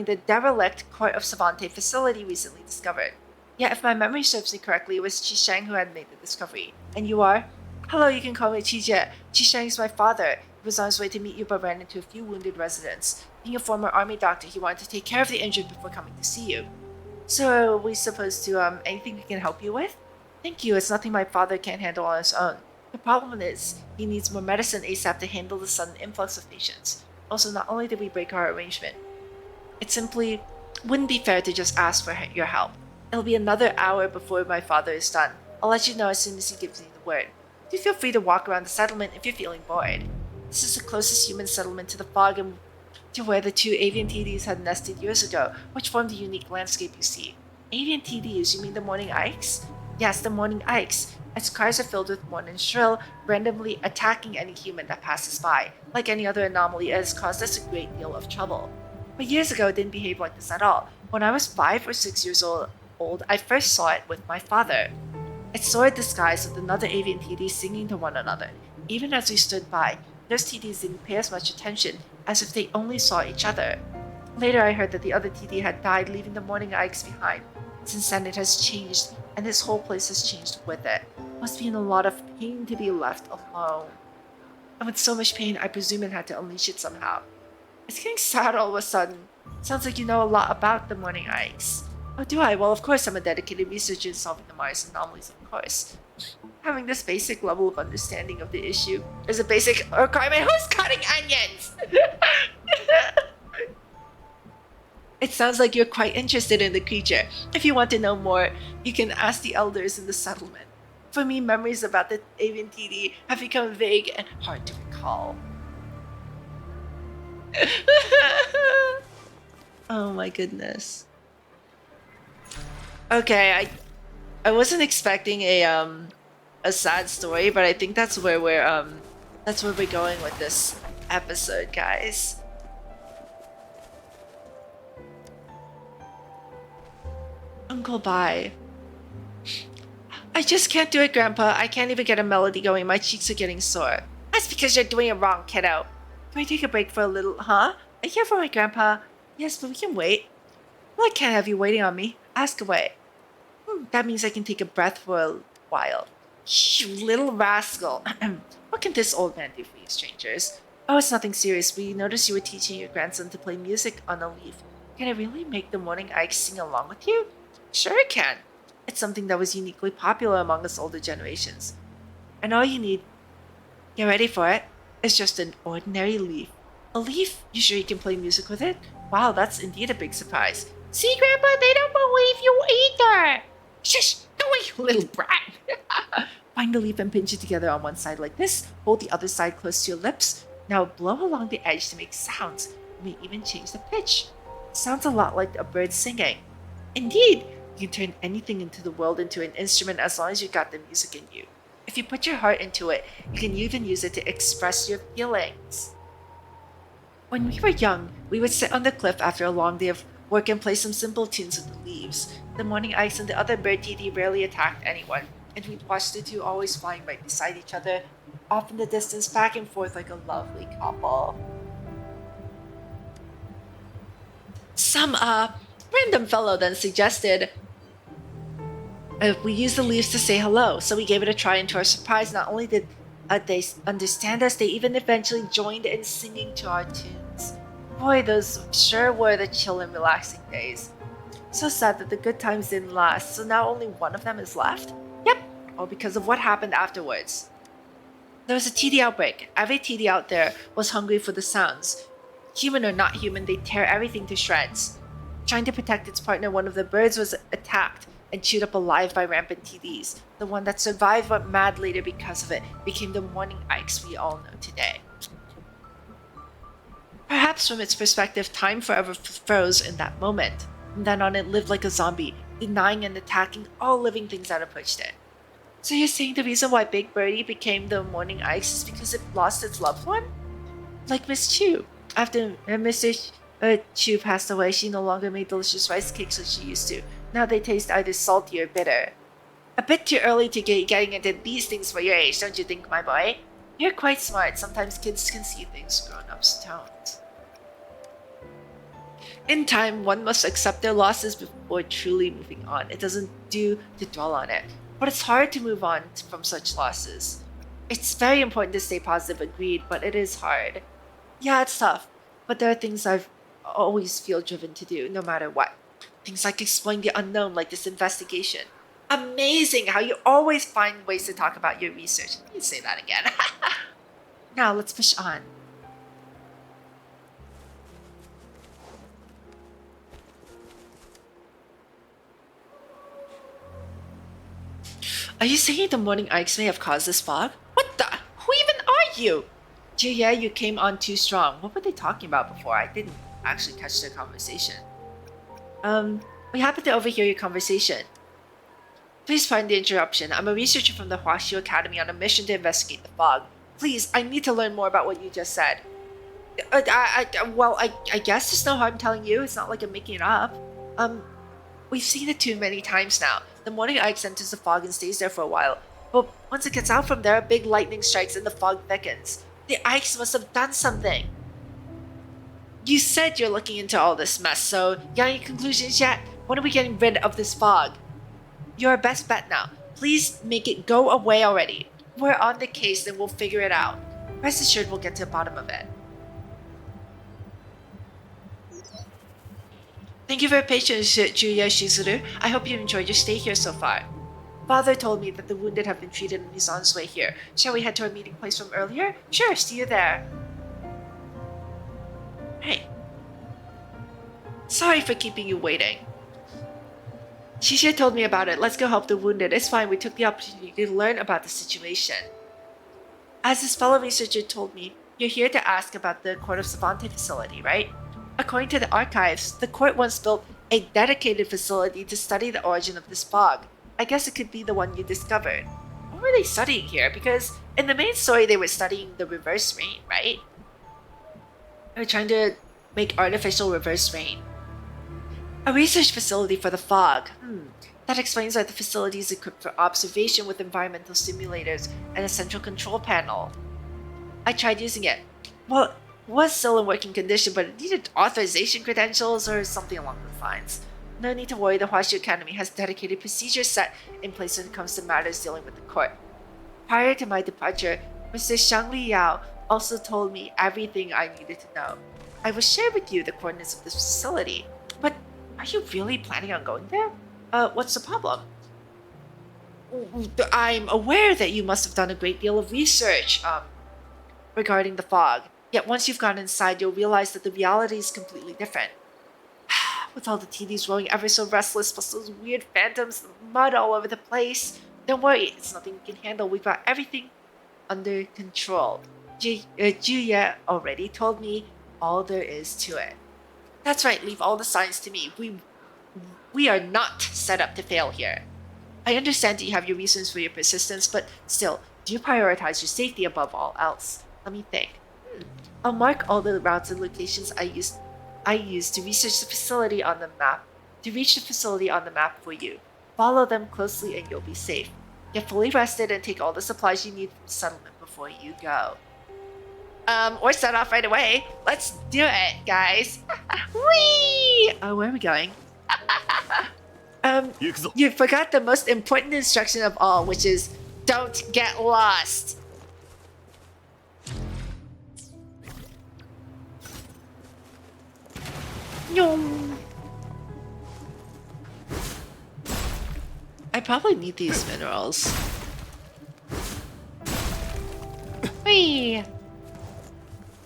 the derelict Court of Savante facility recently discovered. Yeah, if my memory serves me correctly, it was Qisheng who had made the discovery. And you are? Hello, you can call me Qijie. Qisheng is my father. He was on his way to meet you but ran into a few wounded residents. Being a former army doctor, he wanted to take care of the injured before coming to see you. So, are we supposed to, anything we can help you with? Thank you, it's nothing my father can't handle on his own. The problem is, he needs more medicine ASAP to handle the sudden influx of patients. Also, not only did we break our arrangement, it simply wouldn't be fair to just ask for your help. It'll be another hour before my father is done. I'll let you know as soon as he gives me the word. Do feel free to walk around the settlement if you're feeling bored. This is the closest human settlement to the fog and to where the two avian TDs had nested years ago, which formed the unique landscape you see. Avian TDs, you mean the morning ikes? Yes, the morning ikes. Its cries are filled with mourn and shrill, randomly attacking any human that passes by. Like any other anomaly, it has caused us a great deal of trouble. But years ago, it didn't behave like this at all. When I was 5 or 6 years old, I first saw it with my father. It soared the skies with another avian TD singing to one another. Even as we stood by, those TDs didn't pay as much attention as if they only saw each other. Later, I heard that the other TD had died, leaving the morning Ikes behind. Since then, it has changed, and this whole place has changed with it. Must be in a lot of pain to be left alone. And with so much pain, I presume it had to unleash it somehow. It's getting sad all of a sudden. Sounds like you know a lot about the morning Ikes. Oh, do I? Well, of course, I'm a dedicated researcher in solving the Mars anomalies, of course. Having this basic level of understanding of the issue is a basic requirement. Who's cutting onions? It sounds like you're quite interested in the creature. If you want to know more, you can ask the elders in the settlement. For me, memories about the avian TD have become vague and hard to recall. Oh my goodness. Okay, I wasn't expecting a sad story, but I think that's where we're going with this episode, guys. Uncle Bye. I just can't do it, Grandpa. I can't even get a melody going. My cheeks are getting sore. That's because you're doing it wrong, kiddo. Can we take a break for a little, huh? I care for my grandpa. Yes, but we can wait. Well, I can't have you waiting on me. Ask away. That means I can take a breath for a while. You little rascal. What can this old man do for you, strangers? Oh, it's nothing serious. We noticed you were teaching your grandson to play music on a leaf. Can I really make the morning Ikes sing along with you? Sure it can. It's something that was uniquely popular among us older generations. And all you need, get ready for it, is just an ordinary leaf. A leaf? You sure you can play music with it? Wow, that's indeed a big surprise. See, Grandpa, they don't believe you either. Shush! Go away, you little brat! Find the leaf and pinch it together on one side like this. Hold the other side close to your lips. Now blow along the edge to make sounds. You may even change the pitch. It sounds a lot like a bird singing. Indeed, you can turn anything into the world into an instrument as long as you got the music in you. If you put your heart into it, you can even use it to express your feelings. When we were young, we would sit on the cliff after a long day of work and play some simple tunes with the leaves. The morning Ikes and the other bird TD rarely attacked anyone, and we'd watch the two always flying right beside each other, off in the distance, back and forth like a lovely couple. Some random fellow then suggested we use the leaves to say hello, so we gave it a try, and to our surprise, not only did they understand us, they even eventually joined in singing to our tunes. Boy, those sure were the chill and relaxing days. So sad that the good times didn't last, so now only one of them is left? Yep, all because of what happened afterwards. There was a TD outbreak. Every TD out there was hungry for the sounds. Human or not human, they tear everything to shreds. Trying to protect its partner, one of the birds was attacked and chewed up alive by rampant TDs. The one that survived went mad later because of it, became the morning Ikes we all know today. Perhaps from its perspective, time forever froze in that moment. From then on, it lived like a zombie, denying and attacking all living things that approached it. So you're saying the reason why Big Birdie became the morning Ikes is because it lost its loved one? Like Miss Chu. After Mr. Chu passed away, she no longer made delicious rice cakes like she used to. Now they taste either salty or bitter. A bit too early to getting into these things for your age, don't you think, my boy? You're quite smart. Sometimes kids can see things grown-ups don't. In time, one must accept their losses before truly moving on. It doesn't do to dwell on it, but it's hard to move on from such losses. It's very important to stay positive, agreed, but it is hard. Yeah, it's tough, but there are things I've always feel driven to do, no matter what. Things like exploring the unknown, like this investigation. Amazing how you always find ways to talk about your research. You say that again. Now let's push on. Are you saying the morning Ikes may have caused this fog? What the? Who even are you? Yeah, you came on too strong. What were they talking about before? I didn't actually catch their conversation. We happened to overhear your conversation. Please pardon the interruption. I'm a researcher from the Huaxiu Academy on a mission to investigate the fog. Please, I need to learn more about what you just said. I guess there's no harm telling you. It's not like I'm making it up. We've seen it too many times now. The morning Ikes enters the fog and stays there for a while. But once it gets out from there, a big lightning strikes and the fog thickens. The Ikes must have done something. You said you're looking into all this mess, so you got any conclusions yet? When are we getting rid of this fog? You're our best bet now. Please make it go away already. We're on the case, then we'll figure it out. Rest assured we'll get to the bottom of it. Thank you for your patience, Juya Shizuru. I hope you enjoyed your stay here so far. Father told me that the wounded have been treated and he's on his way here. Shall we head to our meeting place from earlier? Sure, see you there. Hey. Sorry for keeping you waiting. Shisha told me about it. Let's go help the wounded. It's fine, we took the opportunity to learn about the situation. As this fellow researcher told me, you're here to ask about the Court of Silentii facility, right? According to the archives, the court once built a dedicated facility to study the origin of this fog. I guess it could be the one you discovered. What were they studying here? Because in the main story, they were studying the reverse rain, right? They were trying to make artificial reverse rain. A research facility for the fog. That explains why the facility is equipped for observation with environmental simulators and a central control panel. I tried using it. Well, it was still in working condition, but it needed authorization credentials or something along those lines. No need to worry, the Huaxu Academy has dedicated procedures set in place when it comes to matters dealing with the court. Prior to my departure, Mr. Shangli Yao also told me everything I needed to know. I will share with you the coordinates of this facility. But are you really planning on going there? What's the problem? I'm aware that you must have done a great deal of research, regarding the fog. Yet once you've gone inside, you'll realize that the reality is completely different. With all the TVs rolling ever so restless, plus those weird phantoms, mud all over the place. Don't worry, it's nothing we can handle. We've got everything under control. Juya already told me all there is to it. That's right, leave all the signs to me. We are not set up to fail here. I understand that you have your reasons for your persistence, but still, do you prioritize your safety above all else? Let me think. I'll mark all the routes and locations I used to research the facility on the map, to reach the facility on the map for you. Follow them closely and you'll be safe. Get fully rested and take all the supplies you need from the settlement before you go. We're set off right away. Let's do it, guys. Whee! Oh, where are we going? You forgot the most important instruction of all, which is don't get lost. I probably need these minerals. Whee!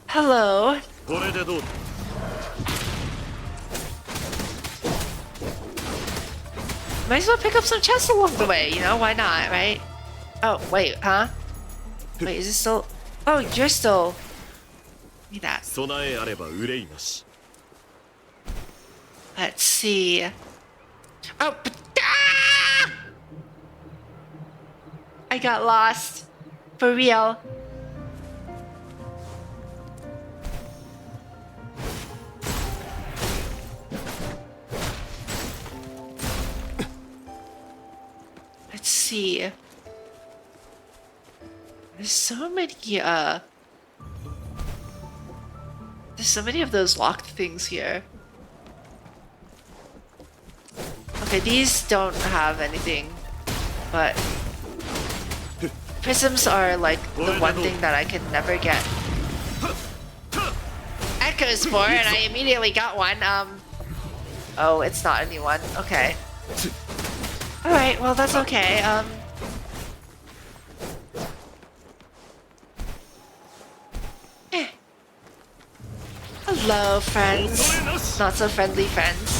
Hello. Might as well pick up some chests along the way, you know? Why not, right? Oh, wait, huh? Wait, is it still... Oh, you're still... Give me that. Let's see. Oh, but... Ah! I got lost. For real. Let's see. There's so many of those locked things here. Okay, these don't have anything, but prisms are like the one thing that I can never get echoes for, and I immediately got one. Oh, it's not a new one. Okay. Alright, well that's okay. Hello, friends. Not so friendly friends.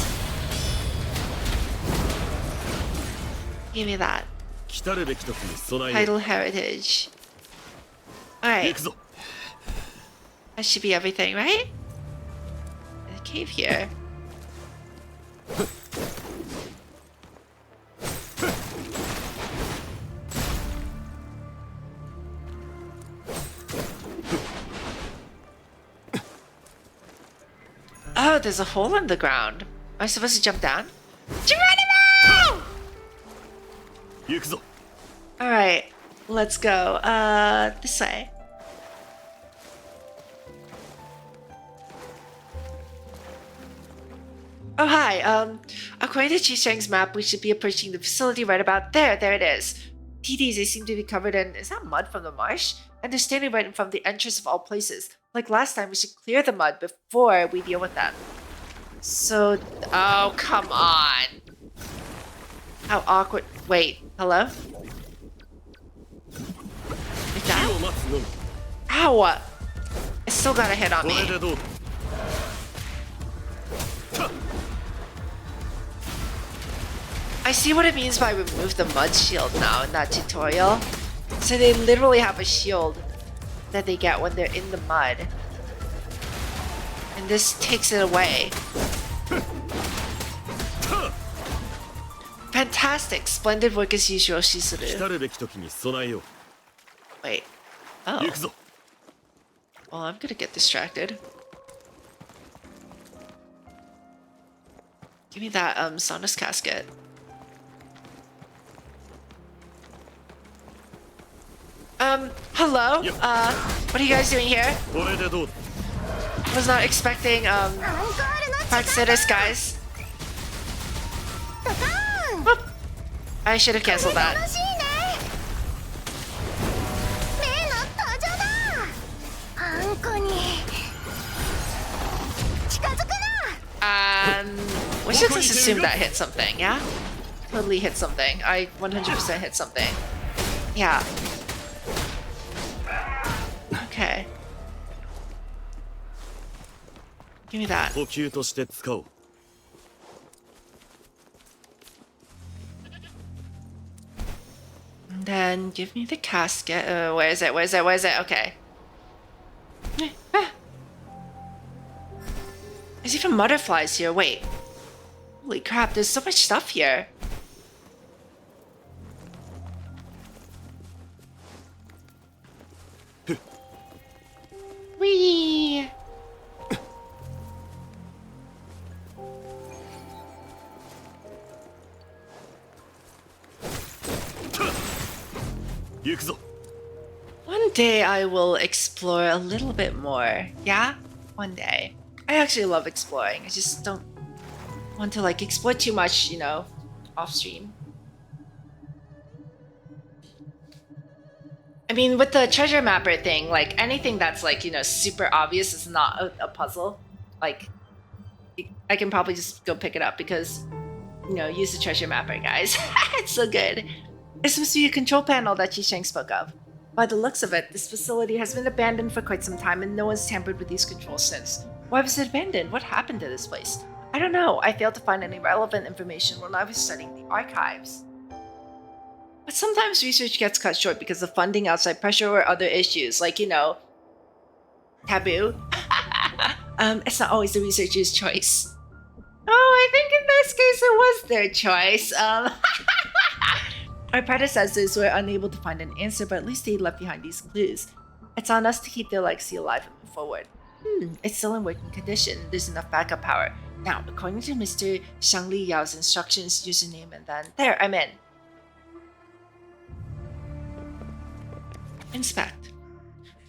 Give me that. Title heritage. Alright. That should be everything, right? There's a cave here. Oh, there's a hole in the ground. Am I supposed to jump down? Geronimo! Alright, let's go. This way. Oh, hi. According to Chi-Chang's map, we should be approaching the facility right about there. There it is. TDs, they seem to be covered in, is that mud from the marsh? And they're standing right in front of the entrance of all places. Like last time, we should clear the mud before we deal with them. So, oh, come on. How awkward. Wait, hello? Like that? Ow! It still got a hit on me. I see what it means by remove the mud shield now in that tutorial. So they literally have a shield that they get when they're in the mud. And this takes it away. Fantastic! Splendid work as usual, Shizuru. Wait. Oh. Well, I'm gonna get distracted. Give me that Sonos casket. Hello? What are you guys doing here? Was not expecting Priestess, guys. Whoop. I should have canceled that. We should just assume that hit something, yeah? Totally hit something. I 100% hit something. Yeah. Okay. Give me that. And then give me the casket. Where is it? Where is it? Where is it? Okay. There's even butterflies here. Wait. Holy crap, there's so much stuff here. Whee! One day I will explore a little bit more. Yeah? One day. I actually love exploring. I just don't want to like explore too much, you know, off stream. I mean, with the treasure mapper thing, like anything that's like, you know, super obvious is not a puzzle. Like, I can probably just go pick it up because, you know, use the treasure mapper, guys. It's so good. It's supposed to be a control panel that Chi-Chang spoke of. By the looks of it, this facility has been abandoned for quite some time and no one's tampered with these controls since. Why was it abandoned? What happened to this place? I don't know. I failed to find any relevant information when I was studying the archives. But sometimes research gets cut short because of funding, outside pressure, or other issues, like, you know, taboo. It's not always the researcher's choice. Oh, I think in this case it was their choice. Our predecessors were unable to find an answer, but at least they left behind these clues. It's on us to keep their legacy alive and move forward. It's still in working condition. There's enough backup power. Now, according to Mr. Shangli Yao's instructions, username, and then... There, I'm in. Inspect.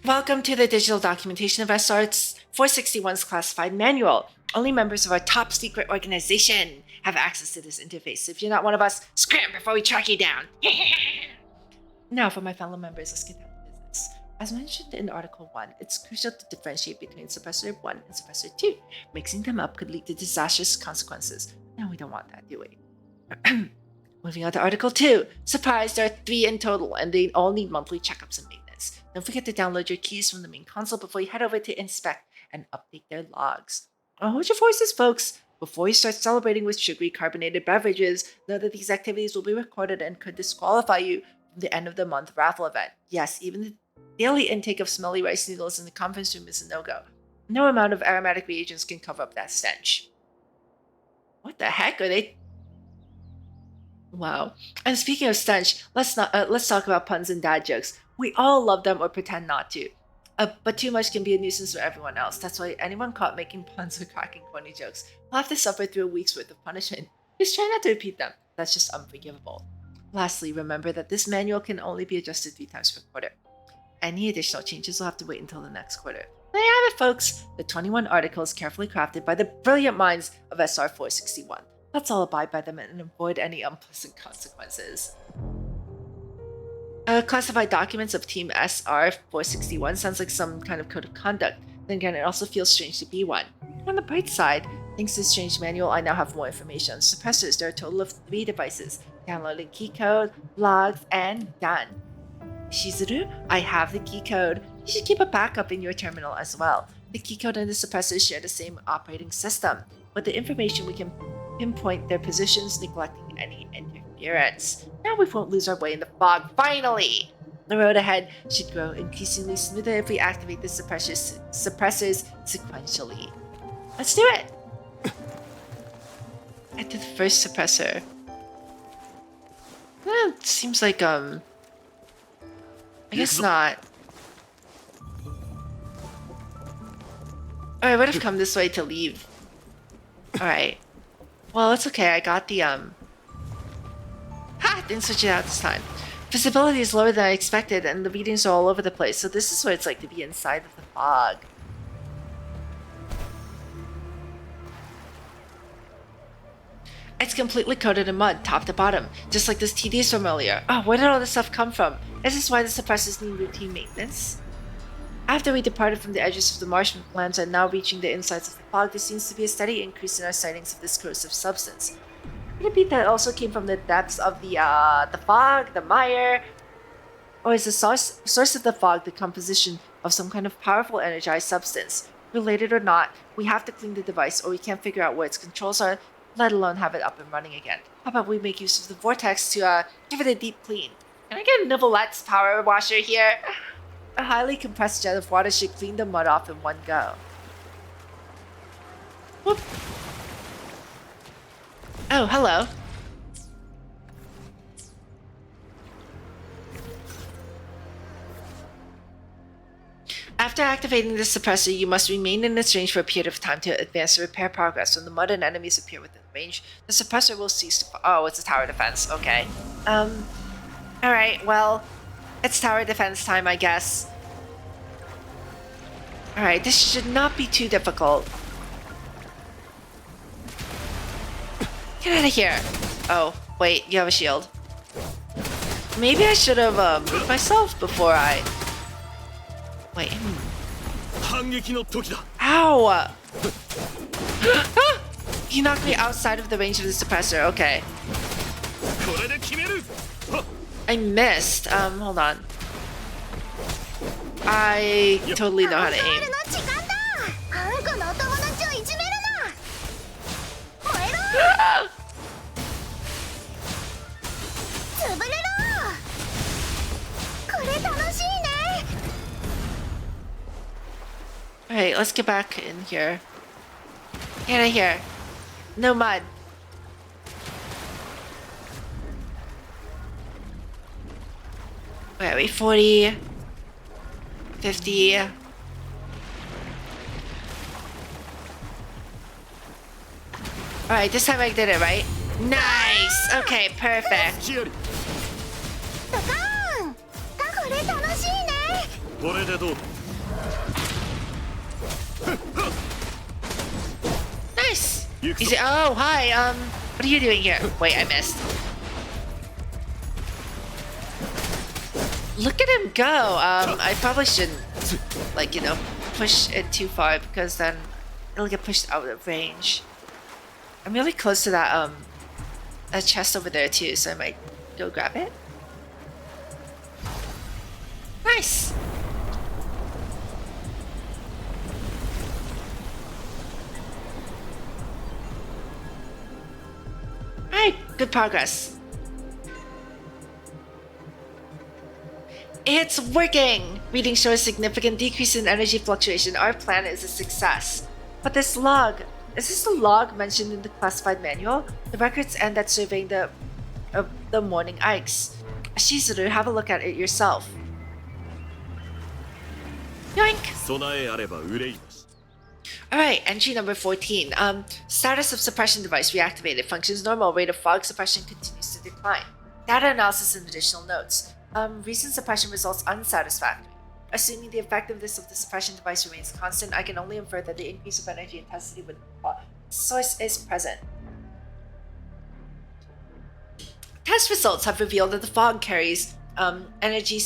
Welcome to the digital documentation of SR's 461's classified manual. Only members of our top secret organization have access to this interface. So if you're not one of us, scram before we track you down. Now for my fellow members, let's get down to business. As mentioned in Article 1, it's crucial to differentiate between Suppressor 1 and Suppressor 2. Mixing them up could lead to disastrous consequences. No, we don't want that, do we? Moving on to Article 2. Surprise, there are 3 in total, and they all need monthly checkups and maintenance. Don't forget to download your keys from the main console before you head over to inspect and update their logs. Hold your voices, folks. Before you start celebrating with sugary carbonated beverages, know that these activities will be recorded and could disqualify you from the end of the month raffle event. Yes, even the daily intake of smelly rice noodles in the conference room is a no-go. No amount of aromatic reagents can cover up that stench. What the heck are they? Wow. And speaking of stench, let's talk about puns and dad jokes. We all love them or pretend not to. But too much can be a nuisance for everyone else. That's why anyone caught making puns or cracking corny jokes will have to suffer through a week's worth of punishment. Just try not to repeat them. That's just unforgivable. Lastly, remember that this manual can only be adjusted 3 times per quarter. Any additional changes will have to wait until the next quarter. There you have it, folks. The 21 articles carefully crafted by the brilliant minds of SR461. Let's all abide by them and avoid any unpleasant consequences. Classified documents of Team SR461 sounds like some kind of code of conduct. Then again, it also feels strange to be one. On the bright side, thanks to this strange manual, I now have more information on suppressors. There are a total of 3 devices. Downloading key code, logs, and gun. Shizuru, I have the key code. You should keep a backup in your terminal as well. The key code and the suppressors share the same operating system. With the information, we can pinpoint their positions, neglecting any interference. Now we won't lose our way in the fog, finally! The road ahead should grow increasingly smoother if we activate the suppressors sequentially. Let's do it! Enter the first suppressor. It seems like, I guess not. Oh, I would have come this way to leave. Alright. Well, it's okay. I got the, Ha! Didn't switch it out this time. Visibility is lower than I expected, and the readings are all over the place, so this is what it's like to be inside of the fog. It's completely coated in mud, top to bottom, just like this TDs from earlier. Oh, where did all this stuff come from? Is this why the suppressors need routine maintenance? After we departed from the edges of the marshlands and now reaching the insides of the fog, there seems to be a steady increase in our sightings of this corrosive substance. Could it be that also came from the depths of the fog, the mire? Or is the source of the fog the composition of some kind of powerful energized substance? Related or not, we have to clean the device or we can't figure out where its controls are, let alone have it up and running again. How about we make use of the vortex to give it a deep clean? Can I get a Nivolette's power washer here? A highly compressed jet of water should clean the mud off in one go. Whoop. Oh, hello. After activating the suppressor, you must remain in its range for a period of time to advance the repair progress. When the mud and enemies appear within range, the suppressor will cease to... Oh, it's a tower defense. Okay. Alright, well... It's tower defense time, I guess. Alright, this should not be too difficult. Get out of here. Oh, wait, you have a shield. Maybe I should have moved myself before I... Wait. Ow! He knocked me outside of the range of the suppressor. Okay. I missed. Hold on. I totally know how to aim. Alright, let's get back in here. Get out of here. No mud. Where are we? 40, 50. Alright, this time I did it, right? Nice! Okay, perfect. Nice! Easy. Oh, hi, what are you doing here? Wait, I missed. Look at him go! I probably shouldn't, like, you know, push it too far because then it'll get pushed out of range. I'm really close to that, that chest over there too, so I might go grab it. Nice! Alright, good progress. It's working! Reading shows a significant decrease in energy fluctuation. Our plan is a success. But this log... Is this the log mentioned in the classified manual? The records end at surveying the morning Ikes. Shizuru, have a look at it yourself. Yoink! Alright, entry number 14. Status of suppression device reactivated. Functions normal. Rate of fog suppression continues to decline. Data analysis and additional notes. Recent suppression results unsatisfactory. Assuming the effectiveness of the suppression device remains constant, I can only infer that the increase of energy intensity with the source is present. Test results have revealed that the fog carries energy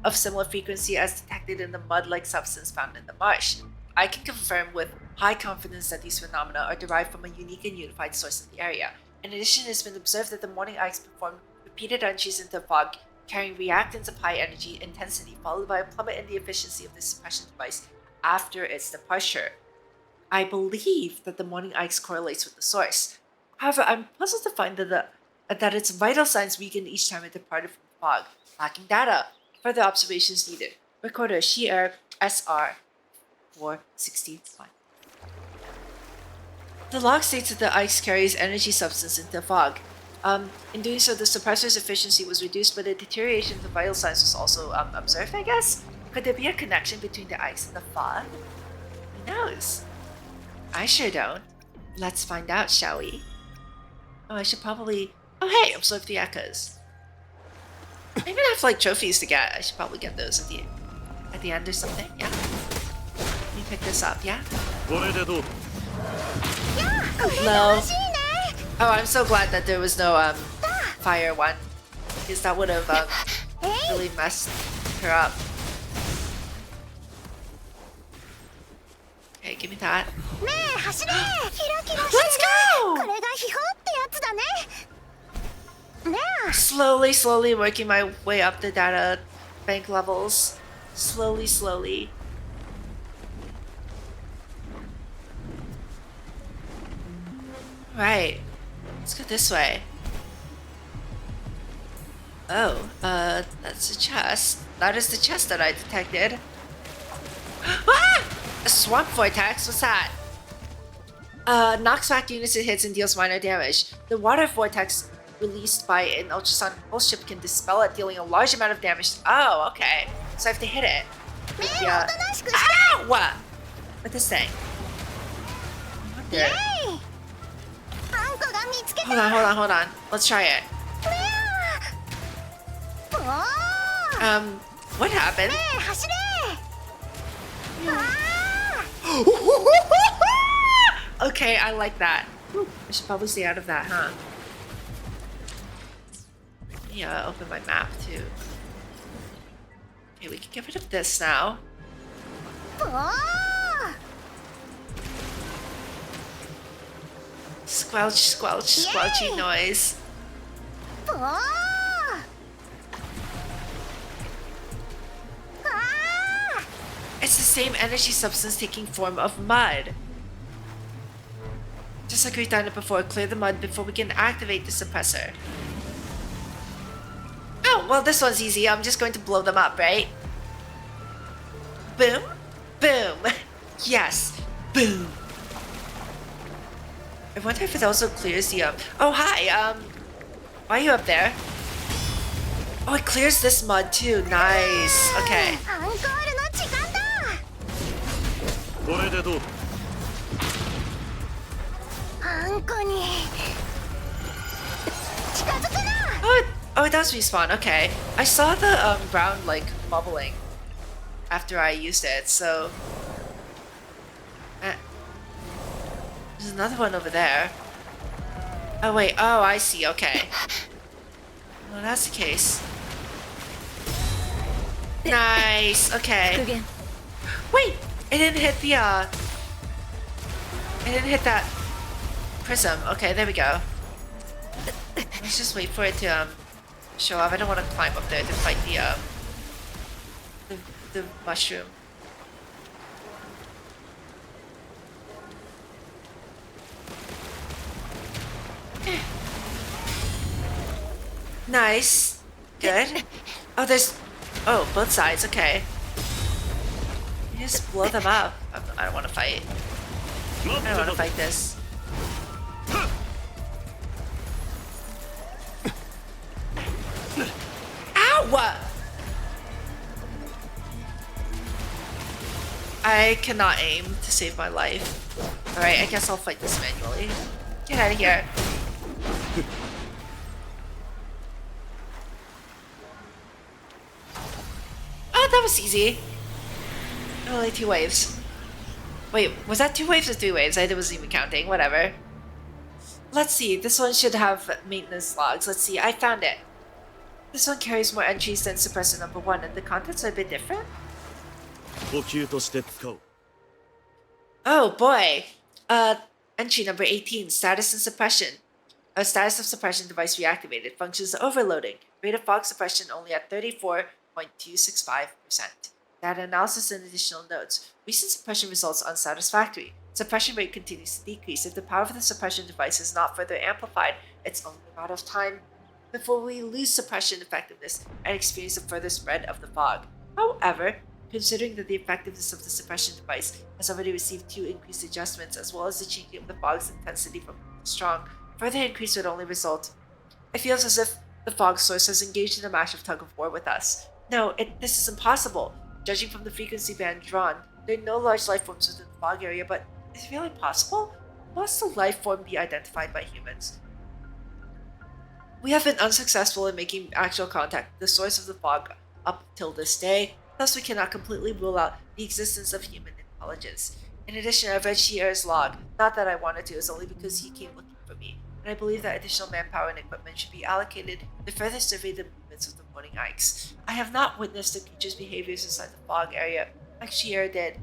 of similar frequency as detected in the mud-like substance found in the marsh. I can confirm with high confidence that these phenomena are derived from a unique and unified source in the area. In addition, it has been observed that the morning ice performed repeated entries into fog carrying reactants of high energy intensity, followed by a plummet in the efficiency of the suppression device after its departure. I believe that the morning ice correlates with the source. However, I'm puzzled to find that its vital signs weakened each time it departed from the fog. Lacking data. Further observations needed. Recorder Shear SR 461. The log states that the ice carries energy substance into fog. In doing so, the suppressor's efficiency was reduced, but the deterioration of the vital signs was also observed, I guess? Could there be a connection between the ice and the fog? Who knows? I sure don't. Let's find out, shall we? Oh, I should probably... Oh, hey! Observe the echoes. I even have, like, trophies to get. I should probably get those at the end or something, yeah? Let me pick this up, yeah? Hello. Oh, I'm so glad that there was no fire one, because that would have really messed her up. Okay, give me that. Let's go! Slowly working my way up the data bank levels. Slowly. Right. Let's go this way. Oh, that's a chest. That is the chest that I detected. Ah! A swamp vortex? What's that? Knocks back units it hits and deals minor damage. The water vortex released by an ultrasonic pulse chip can dispel it, dealing a large amount of damage. Oh, okay. So I have to hit it. Yeah. Ow! What this thing? Hold on. Let's try it. What happened? Okay, I like that. I should probably stay out of that, huh? Yeah, open my map too. Okay, we can get rid of this now. Squelchy noise. It's the same energy substance taking form of mud. Just like we've done it before, clear the mud before we can activate the suppressor. Oh, well this one's easy. I'm just going to blow them up, right? Boom. Yes. Boom. I wonder if it also clears the Oh, hi. Why are you up there? Oh, it clears this mud too. Nice. Okay. Oh, it does respawn. Okay. I saw the brown like bubbling after I used it, so there's another one over there. Oh wait, oh I see, okay. Well, that's the case. Nice, okay. Wait, it didn't hit the it didn't hit that prism. Okay, there we go. Let's just wait for it to show up. I don't want to climb up there to fight the mushroom. Nice. Good. Oh, there's... Oh, both sides. Okay. You just blow them up. I don't want to fight. I don't want to fight this. Ow! I cannot aim to save my life. Alright, I guess I'll fight this manually. Get out of here. Oh, that was easy. Only 2 waves. Wait, was that 2 waves or 3 waves? I wasn't even counting. Whatever. Let's see. This one should have maintenance logs. Let's see. I found it. This one carries more entries than suppressor number 1, and the contents are a bit different. Oh boy. Entry number 18. Status and suppression. A status of suppression device reactivated. Functions overloading. Rate of fog suppression only at 34.265%. Data analysis and additional notes. Recent suppression results unsatisfactory. Suppression rate continues to decrease. If the power of the suppression device is not further amplified, it's only a matter of time before we lose suppression effectiveness and experience a further spread of the fog. However, considering that the effectiveness of the suppression device has already received 2 increased adjustments, as well as the changing of the fog's intensity from strong, further increase would only result. It feels as if the fog source has engaged in a massive tug of war with us. No, this is impossible. Judging from the frequency band drawn, there are no large life forms within the fog area, but is it really possible? Must the life form be identified by humans? We have been unsuccessful in making actual contact with the source of the fog up till this day, thus we cannot completely rule out the existence of human intelligence. In addition, I've read Shier's log. Not that I wanted to, it's only because he came looking for me, and I believe that additional manpower and equipment should be allocated to further survey the movements of the morning ikes. I have not witnessed the creature's behaviors inside the fog area, like Shier did.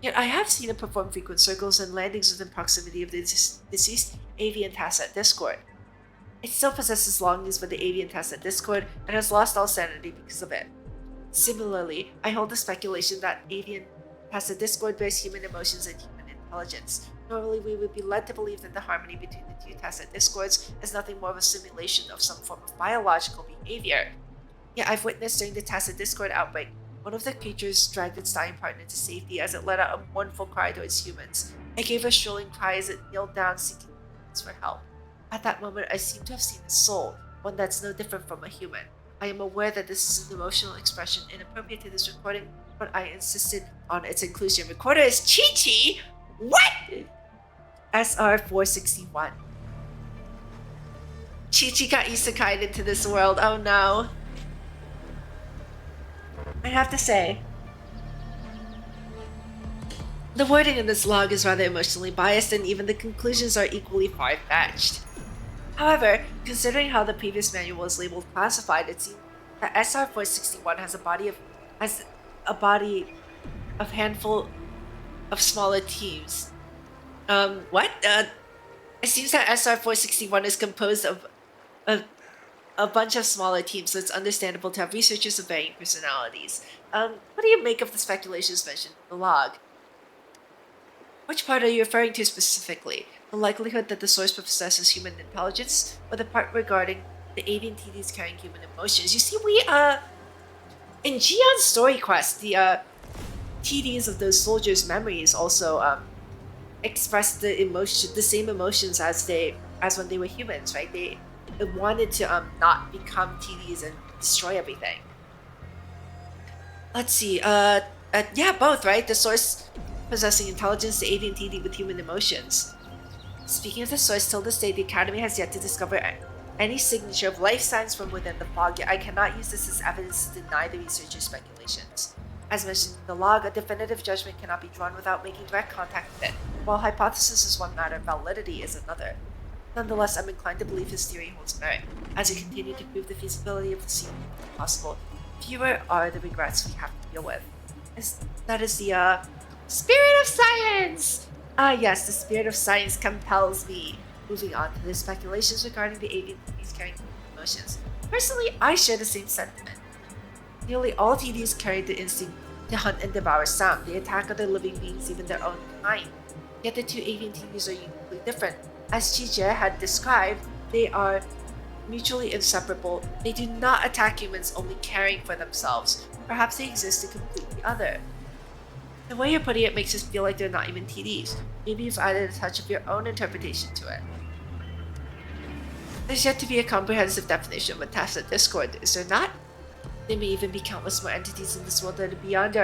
Yet I have seen it perform frequent circles and landings within proximity of the deceased avian Tacet Discord. It still possesses longings for the avian Tacet Discord and has lost all sanity because of it. Similarly, I hold the speculation that avian Tacet Discord bears human emotions and human intelligence. Normally, we would be led to believe that the harmony between the 2 Tacet Discords is nothing more of a simulation of some form of biological behavior. Yet I've witnessed during the Tacet Discord outbreak, one of the creatures dragged its dying partner to safety as it let out a mournful cry towards humans. It gave a shrilling cry as it kneeled down seeking for help. At that moment, I seem to have seen a soul, one that's no different from a human. I am aware that this is an emotional expression inappropriate to this recording, but I insisted on its inclusion. Recorder is Chi-Chi? What? SR-461. Chi-Chi got isekai'd into this world, oh no. I have to say, the wording in this log is rather emotionally biased, and even the conclusions are equally far-fetched. However, considering how the previous manual was labeled classified, it seems that SR-461 has a body of handful of smaller teams. It seems that SR-461 is composed of a bunch of smaller teams, so it's understandable to have researchers of varying personalities. What do you make of the speculations mentioned in the log? Which part are you referring to specifically? The likelihood that the source possesses human intelligence, or the part regarding the avian TDs carrying human emotions? You see, in Gion's story quest, the TDs of those soldiers' memories also expressed the same emotions as when they were humans, right? They wanted to not become TDs and destroy everything. Let's see, yeah, both, right? The source possessing intelligence, the avian TD with human emotions. Speaking of the source, till this day, the Academy has yet to discover any signature of life signs from within the fog, yet I cannot use this as evidence to deny the researchers' speculations. As mentioned in the log, a definitive judgment cannot be drawn without making direct contact with it. While hypothesis is one matter, validity is another. Nonetheless, I'm inclined to believe his theory holds merit. As we continue to prove the feasibility of the scene possible, fewer are the regrets we have to deal with. That is the spirit of science! Ah yes, the spirit of science compels me. Moving on to the speculations regarding the avian TDs carrying emotions. Personally, I share the same sentiment. Nearly all TDs carry the instinct to hunt and devour some. They attack other living beings, even their own kind. Yet the 2 avian TDs are uniquely different. As Chijie had described, they are mutually inseparable. They do not attack humans only caring for themselves. Perhaps they exist to complete the other. The way you're putting it makes us feel like they're not even TDs. Maybe you've added a touch of your own interpretation to it. There's yet to be a comprehensive definition of a Tacet Discord, is there not? There may even be countless more entities in this world that are beyond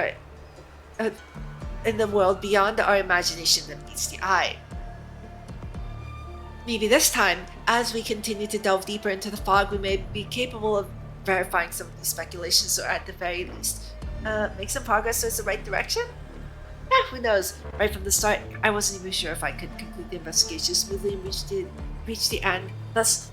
our imagination that meets the eye. Maybe this time, as we continue to delve deeper into the fog, we may be capable of verifying some of these speculations, or at the very least, make some progress towards the right direction? Yeah, who knows? Right from the start, I wasn't even sure if I could complete the investigation smoothly and reach the end. Thus,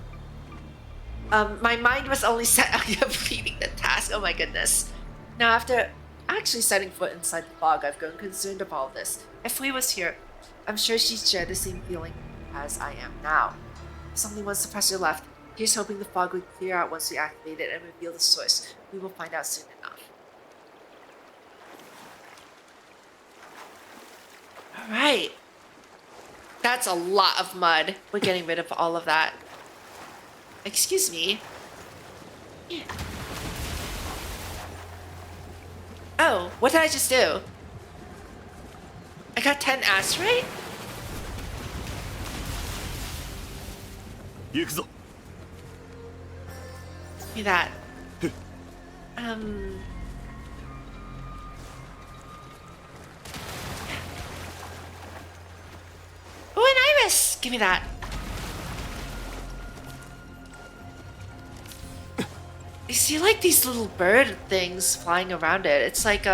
my mind was only set on completing the task. Oh my goodness. Now, after actually setting foot inside the fog, I've grown concerned of all this. If Lee was here, I'm sure she'd share the same feeling as I am now. There's only one suppressor left. Here's hoping the fog would clear out once we activate it and reveal the source. We will find out soon enough. Alright. That's a lot of mud. We're getting rid of all of that. Excuse me. Yeah. Oh, what did I just do? I got 10 asteroid? Give me that. Oh, an iris! Give me that. You see like these little bird things flying around it. It's like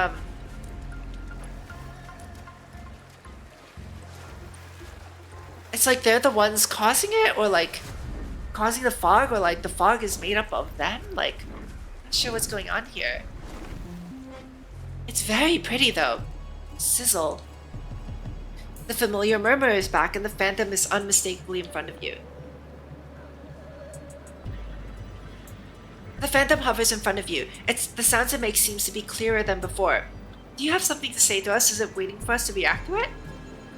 it's like they're the ones causing it, or like causing the fog, or like the fog is made up of them. Like, I'm not sure what's going on here. It's very pretty though. Sizzle. The familiar murmur is back and the phantom is unmistakably in front of you. The phantom hovers in front of you. The sounds it makes seems to be clearer than before. Do you have something to say to us? Is it waiting for us to react to it?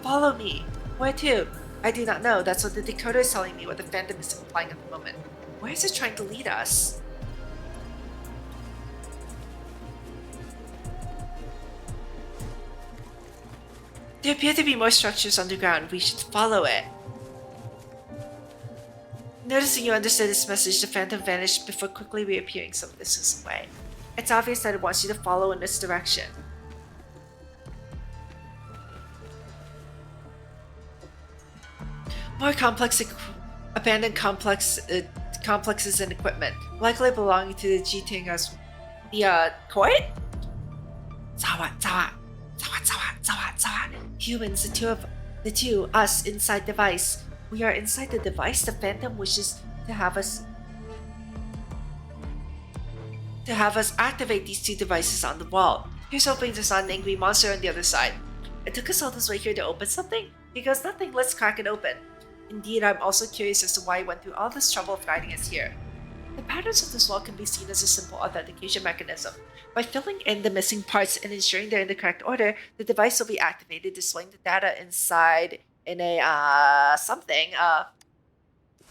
Follow me. Where to? I do not know. That's what the decoder is telling me, what the phantom is implying at the moment. Where is it trying to lead us? There appear to be more structures underground. We should follow it. Noticing you understood this message, the phantom vanished before quickly reappearing some distance away. It's obvious that it wants you to follow in this direction. More complex abandoned complexes and equipment, likely belonging to the Jitingas. The court? Zawa. Humans, the two, us, inside device. We are inside the device. The phantom wishes to have us activate these two devices on the wall. Here's hoping there's not an angry monster on the other side. It took us all this way here to open something? He goes, nothing, let's crack it open. Indeed, I'm also curious as to why he went through all this trouble of guiding us here. The patterns of this wall can be seen as a simple authentication mechanism. By filling in the missing parts and ensuring they're in the correct order, the device will be activated, displaying the data inside in a,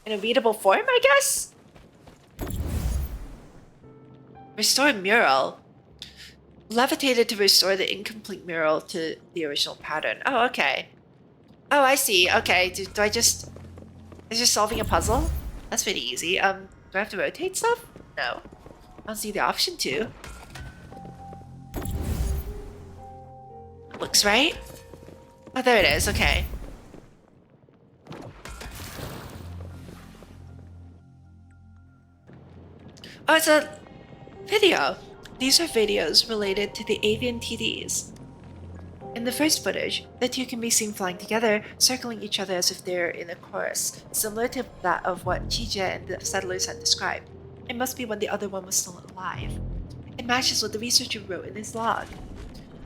in a readable form, I guess? Restore mural. Levitated to restore the incomplete mural to the original pattern. Oh, okay. Oh, I see. Okay, do I just... Is just solving a puzzle? That's pretty easy. Do I have to rotate stuff? No. I don't see the option to. Looks right. Oh, there it is. Okay. Oh, it's a video. These are videos related to the avian TDs. In the first footage, the two can be seen flying together, circling each other as if they're in a chorus, similar to that of what Chija and the settlers had described. It must be when the other one was still alive. It matches what the researcher wrote in his log.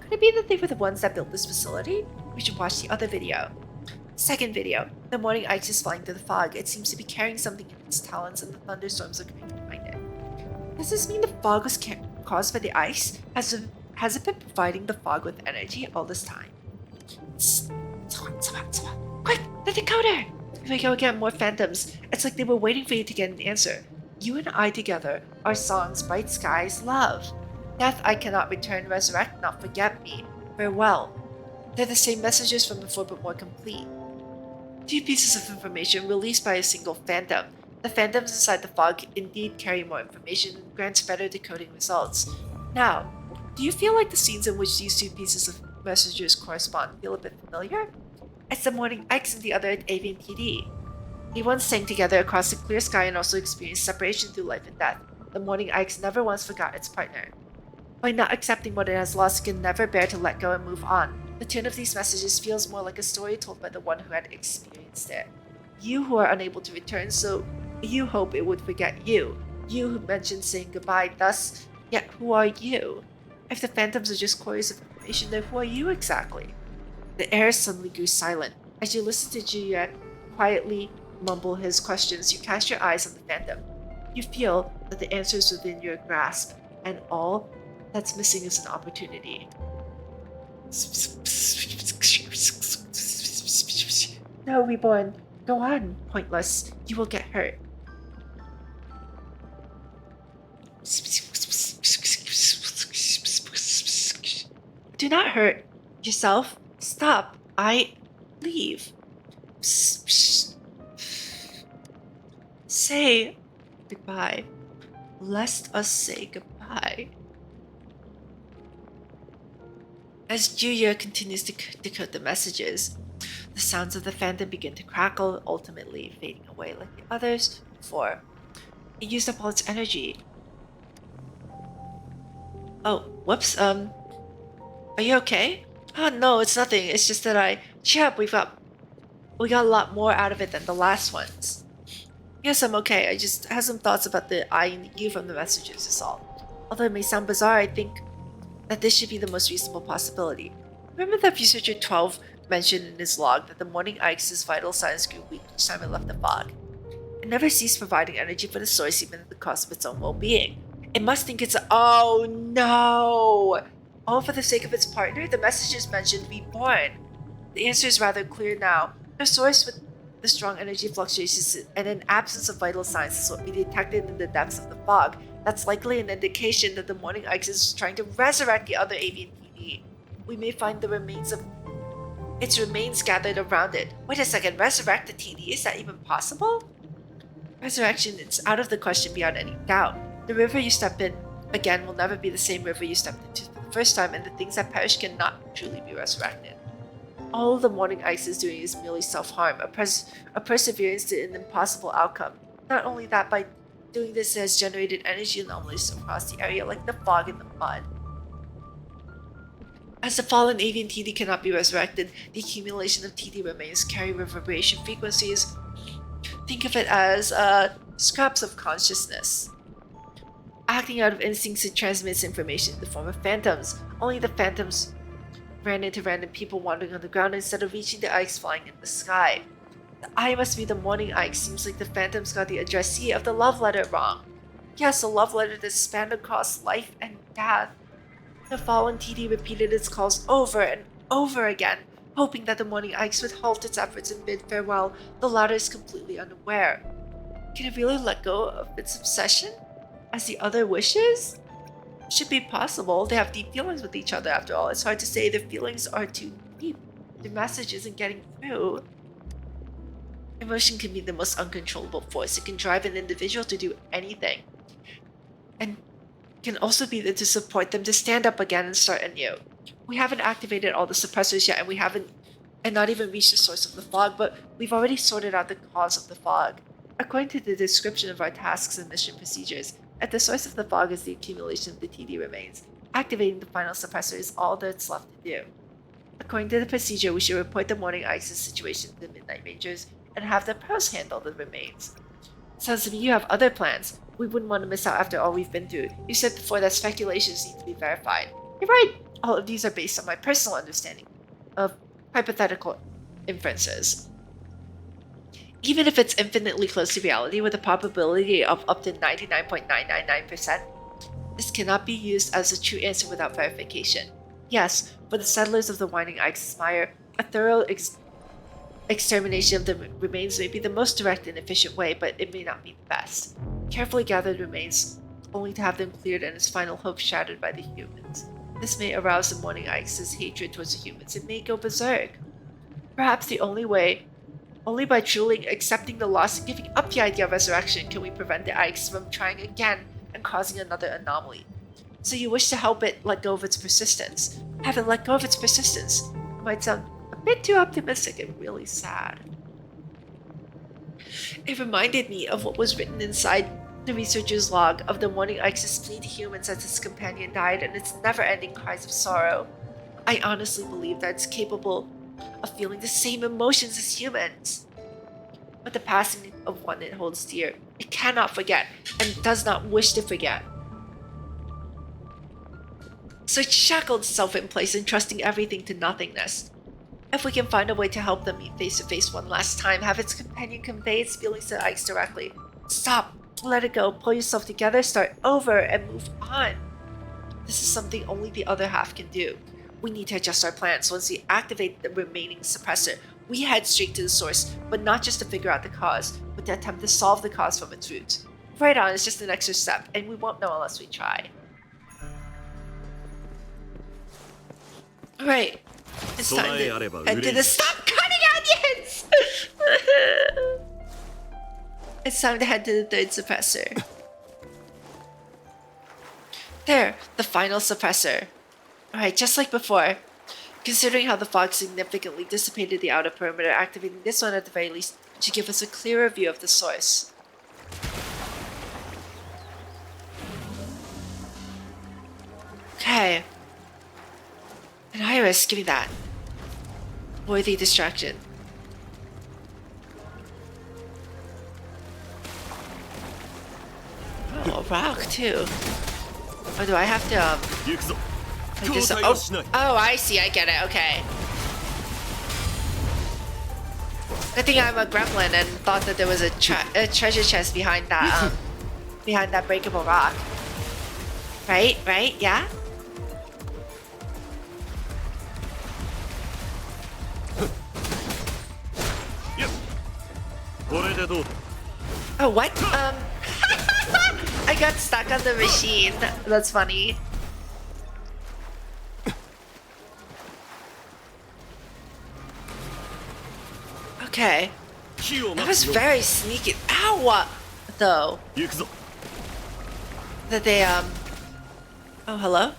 Could it be that they were the ones that built this facility? We should watch the other video. Second video. The morning ice is flying through the fog. It seems to be carrying something in its talons and the thunderstorms are coming behind it. Does this mean the fog was caused by the ice? Has it been providing the fog with energy all this time? Quick! The decoder! Here we go again, more phantoms. It's like they were waiting for you to get an answer. You and I together, our songs, bright skies, love. Death I cannot return, resurrect, not forget me. Farewell. They're the same messages from before but more complete. Two pieces of information released by a single phantom. The phantoms inside the fog indeed carry more information and grants better decoding results. Now, do you feel like the scenes in which these two pieces of messages correspond feel a bit familiar? It's the morning X and the other at Avian TD. They once sang together across the clear sky and also experienced separation through life and death. The morning X never once forgot its partner. By not accepting what it has lost, it can never bear to let go and move on. The tone of these messages feels more like a story told by the one who had experienced it. You who are unable to return, so you hope it would forget you. You who mentioned saying goodbye, thus, yet who are you? If the phantoms are just couriers of information, then who are you exactly? The air suddenly grew silent. As you listen to Juliet quietly mumble his questions, you cast your eyes on the phantom. You feel that the answer is within your grasp, and all that's missing is an opportunity. No, Reborn. Go on, Pointless. You will get hurt. Do not hurt yourself. Stop. Leave. Say goodbye. Let us say goodbye. As Julia continues to decode the messages, the sounds of the phantom begin to crackle, ultimately fading away like the others before. It used up all its energy. Oh, whoops, are you okay? Oh, no, it's nothing. It's just that cheer up, we got a lot more out of it than the last ones. Yes, I'm okay. I just had some thoughts about the I and the you from the messages is all. Although it may sound bizarre, I think that this should be the most reasonable possibility. Remember that researcher 12 mentioned in his log that the morning Ike's vital signs grew weak each time it left the fog. It never ceased providing energy for the source even at the cost of its own well-being. It must think it's oh no! All for the sake of its partner, the messages mentioned reborn. The answer is rather clear now. The source with the strong energy fluctuations and an absence of vital signs is what we detected in the depths of the fog. That's likely an indication that the morning Ike's is trying to resurrect the other avian PD. We may find the remains of its remains gathered around it. Wait a second, resurrect the TD? Is that even possible? Resurrection is out of the question beyond any doubt. The river you step in again will never be the same river you stepped into for the first time, and the things that perish cannot truly be resurrected. All the morning Ike's is doing is merely self-harm, a perseverance to an impossible outcome. Not only that, by doing this, it has generated energy anomalies across the area like the fog in the mud. As the fallen avian TD cannot be resurrected, the accumulation of TD remains carry reverberation frequencies. Think of it as scraps of consciousness. Acting out of instincts, it transmits information in the form of phantoms. Only the phantoms ran into random people wandering on the ground instead of reaching the Ikes flying in the sky. The I must be the morning Ike. Seems like the phantoms got the addressee of the love letter wrong. Yes, a love letter that spanned across life and death. The fallen TD repeated its calls over and over again, hoping that the morning Ikes would halt its efforts and bid farewell. The latter is completely unaware. Can it really let go of its obsession, as the other wishes? Should be possible. They have deep feelings with each other after all. It's hard to say their feelings are too deep. Their message isn't getting through. Emotion can be the most uncontrollable force. It can drive an individual to do anything. And can also be there to support them to stand up again and start anew. We haven't activated all the suppressors yet, and not even reached the source of the fog, but we've already sorted out the cause of the fog. According to the description of our tasks and mission procedures, at the source of the fog is the accumulation of the TD remains. Activating the final suppressor is all that's left to do. According to the procedure, we should report the morning Ike's situation to the Midnight Rangers and have the pros handle the remains. Sounds to me you have other plans. We wouldn't want to miss out after all we've been through. You said before that speculations need to be verified. You're right. All of these are based on my personal understanding of hypothetical inferences. Even if it's infinitely close to reality with a probability of up to 99.999%, this cannot be used as a true answer without verification. Yes, for the settlers of the Winding Ike's Mire, a thorough extermination of the remains may be the most direct and efficient way, but it may not be the best. Carefully gathered remains, only to have them cleared and its final hope shattered by the humans. This may arouse the Morning Ike's hatred towards the humans. It may go berserk. Perhaps the only by truly accepting the loss and giving up the idea of resurrection can we prevent the Ikes from trying again and causing another anomaly. So you wish to help it let go of its persistence. Have it let go of its persistence. It might sound a bit too optimistic and really sad. It reminded me of what was written inside The researcher's log of the morning Ike's plea to humans as his companion died and its never-ending cries of sorrow. I honestly believe that it's capable of feeling the same emotions as humans. But the passing of one it holds dear, it cannot forget and does not wish to forget. So it shackled itself in place, entrusting everything to nothingness. If we can find a way to help them meet face to face one last time, have its companion convey its feelings to Ike directly. Stop, let it go, pull yourself together, start over, and move on. This is something only the other half can do. We need to adjust our plans. Once we activate the remaining suppressor, we head straight to the source, but not just to figure out the cause, but to attempt to solve the cause from its roots. Right on, it's just an extra step, and we won't know unless we try. Alright, it's time to enter the— Stop cutting onions! It's time to head to the third suppressor. There, the final suppressor. Alright, just like before. Considering how the fog significantly dissipated the outer perimeter, activating this one at the very least should give us a clearer view of the source. Okay. An iris, give me that. Worthy distraction. Oh, a rock too. Or do I have to like this? Oh, I see, I get it, okay. Good thing I'm a gremlin and thought that there was a treasure chest behind that breakable rock. Right, yeah? Oh, what? I got stuck on the machine. That's funny. Okay. That was very sneaky. Ow! Though. That they, Oh, hello?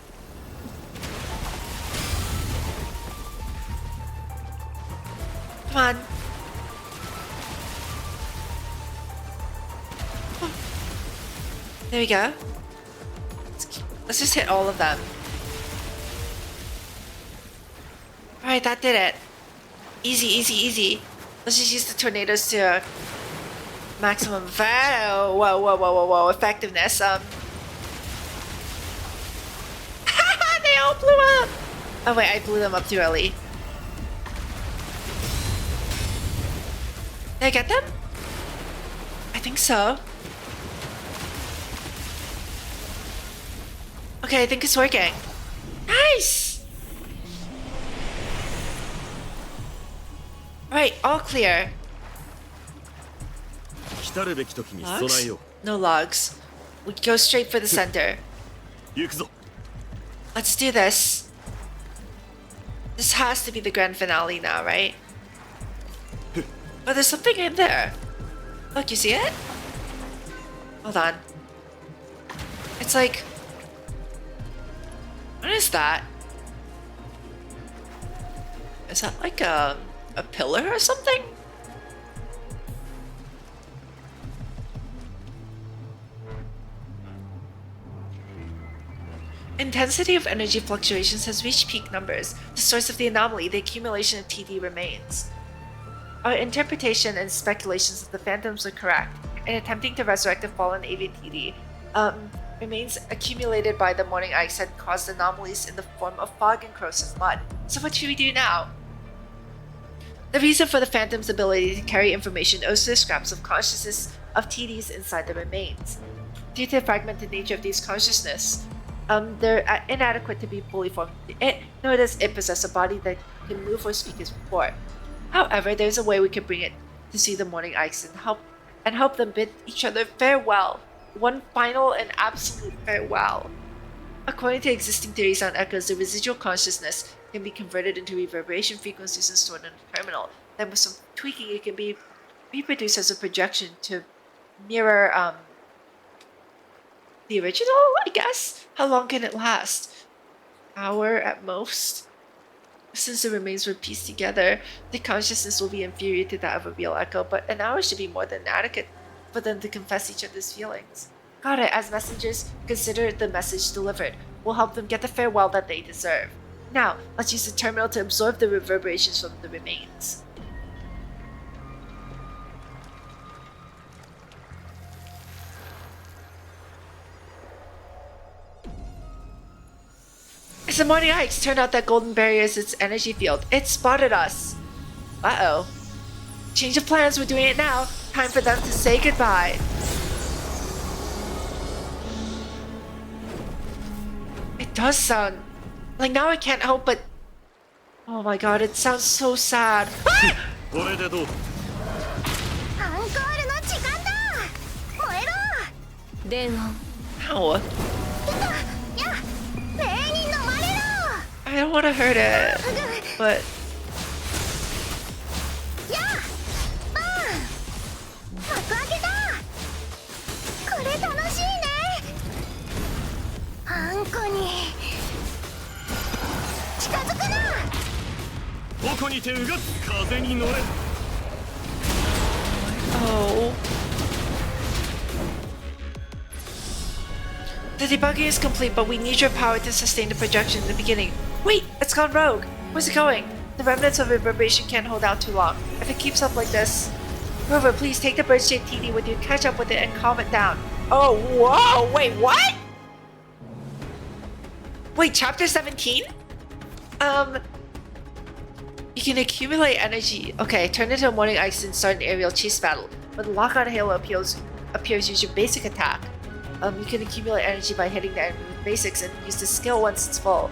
Come on. There we go. Let's just hit all of them. Alright, that did it. Easy, easy, easy. Let's just use the tornadoes to maximum whoa, effectiveness. They all blew up! Oh wait, I blew them up too early. Did I get them? I think so. Okay, I think it's working. Nice! Alright, all clear. Logs? No logs. We go straight for the center. Let's do this. This has to be the grand finale now, right? Oh, there's something in there. Look, you see it? Hold on. It's like... What is that? Is that like a pillar or something? Intensity of energy fluctuations has reached peak numbers. The source of the anomaly, the accumulation of TD, remains. Our interpretation and speculations of the phantoms are correct. In attempting to resurrect the fallen AVTD, remains accumulated by the morning ice had caused anomalies in the form of fog and corrosive mud. So what should we do now? The reason for the phantom's ability to carry information owes to the scraps of consciousness of TDs inside the remains. Due to the fragmented nature of these consciousness, they're inadequate to be fully formed. Nor does it possess a body that can move or speak as before. However, there's a way we can bring it to see the morning ice and help them bid each other farewell. One final and absolute farewell. According to existing theories on echoes, the residual consciousness can be converted into reverberation frequencies and stored in a terminal. Then with some tweaking, it can be reproduced as a projection to mirror the original, I guess? How long can it last? Hour at most? Since the remains were pieced together, the consciousness will be inferior to that of a real echo, but an hour should be more than adequate for them to confess each other's feelings. Got it. As messengers, consider the message delivered. We'll help them get the farewell that they deserve. Now, let's use the terminal to absorb the reverberations from the remains. As the morning hikes, turned out that golden barrier is its energy field. It spotted us. Uh-oh. Change of plans, we're doing it now. Time for them to say goodbye. It does sound... like, now I can't help but... oh my god, it sounds so sad. Ah! Ow. I don't want to hurt it, but... oh. The debugging is complete, but we need your power to sustain the projection in the beginning. Wait, it's gone rogue. Where's it going? The remnants of reverberation can't hold out too long. If it keeps up like this... Rover, please take the bird-shaped TD with you, catch up with it, and calm it down. Oh, whoa! Wait, what? Wait, chapter 17? You can accumulate energy. Okay, turn into a morning ice and start an aerial chase battle. When the lockout halo appears, use your basic attack. You can accumulate energy by hitting the enemy with basics and use the skill once it's full.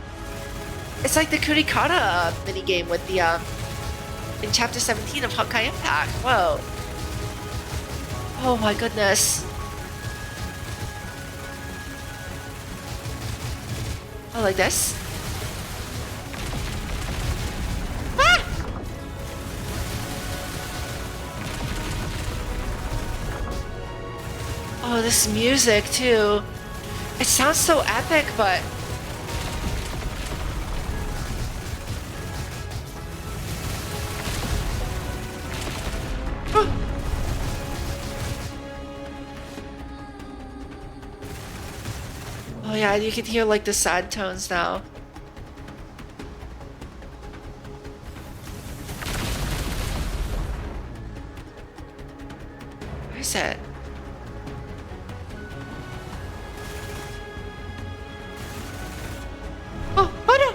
It's like the Kurikata minigame with the, in chapter 17 of Honkai Impact. Whoa. Oh my goodness. Oh, like this? Ah! Oh, this music too. It sounds so epic, but... oh yeah, you can hear like the sad tones now. Where is it? Oh, oh no!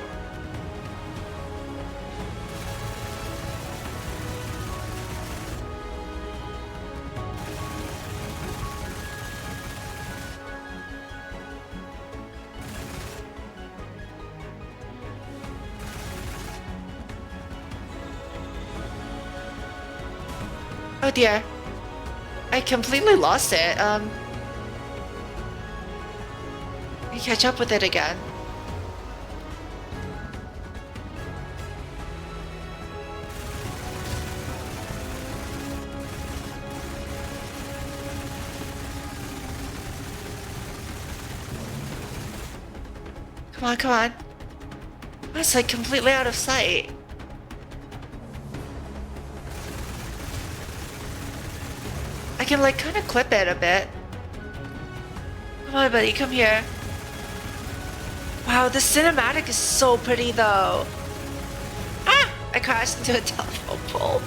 Oh dear. I completely lost it. I catch up with it again. Come on, come on. It's like completely out of sight. I can like kind of clip it a bit. Come on, buddy, come here. Wow, the cinematic is so pretty though. Ah! I crashed into a telephone pole.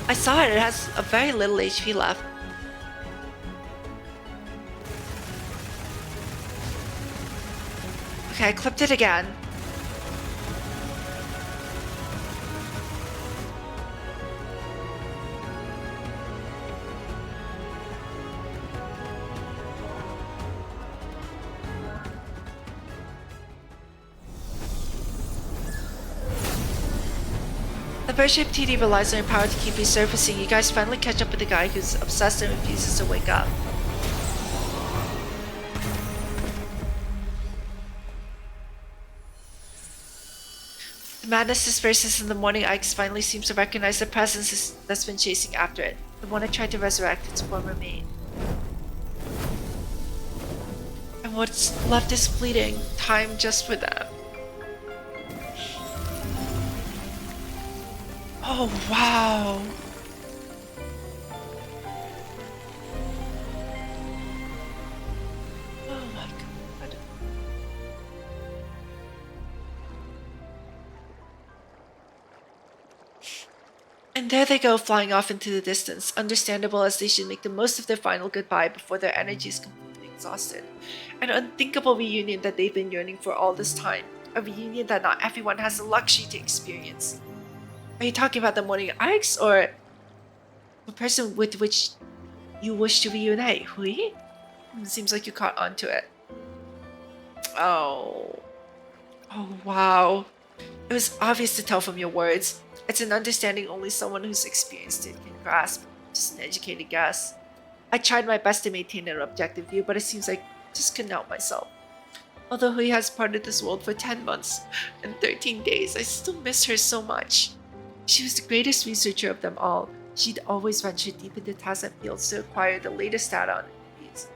I saw it, it has a very little HP left. Okay, I clipped it again. The bird-shaped TD relies on your power to keep resurfacing. You guys finally catch up with the guy who's obsessed and refuses to wake up. The madness disperses in the morning. Ike's finally seems to recognize the presence that's been chasing after it. The one that tried to resurrect its former mate. And what's left is fleeting. Time just for them. Oh, wow. And there they go, flying off into the distance, understandable as they should make the most of their final goodbye before their energy is completely exhausted. An unthinkable reunion that they've been yearning for all this time. A reunion that not everyone has the luxury to experience. Are you talking about the Morning Ikes, or the person with which you wish to reunite, Hui? Seems like you caught on to it. Oh, wow. It was obvious to tell from your words. It's an understanding only someone who's experienced it can grasp. Just an educated guess. I tried my best to maintain an objective view, but it seems like I just couldn't help myself. Although Hui has parted this world for 10 months and 13 days, I still miss her so much. She was the greatest researcher of them all. She'd always ventured deep into Tazet fields to acquire the latest data on entities.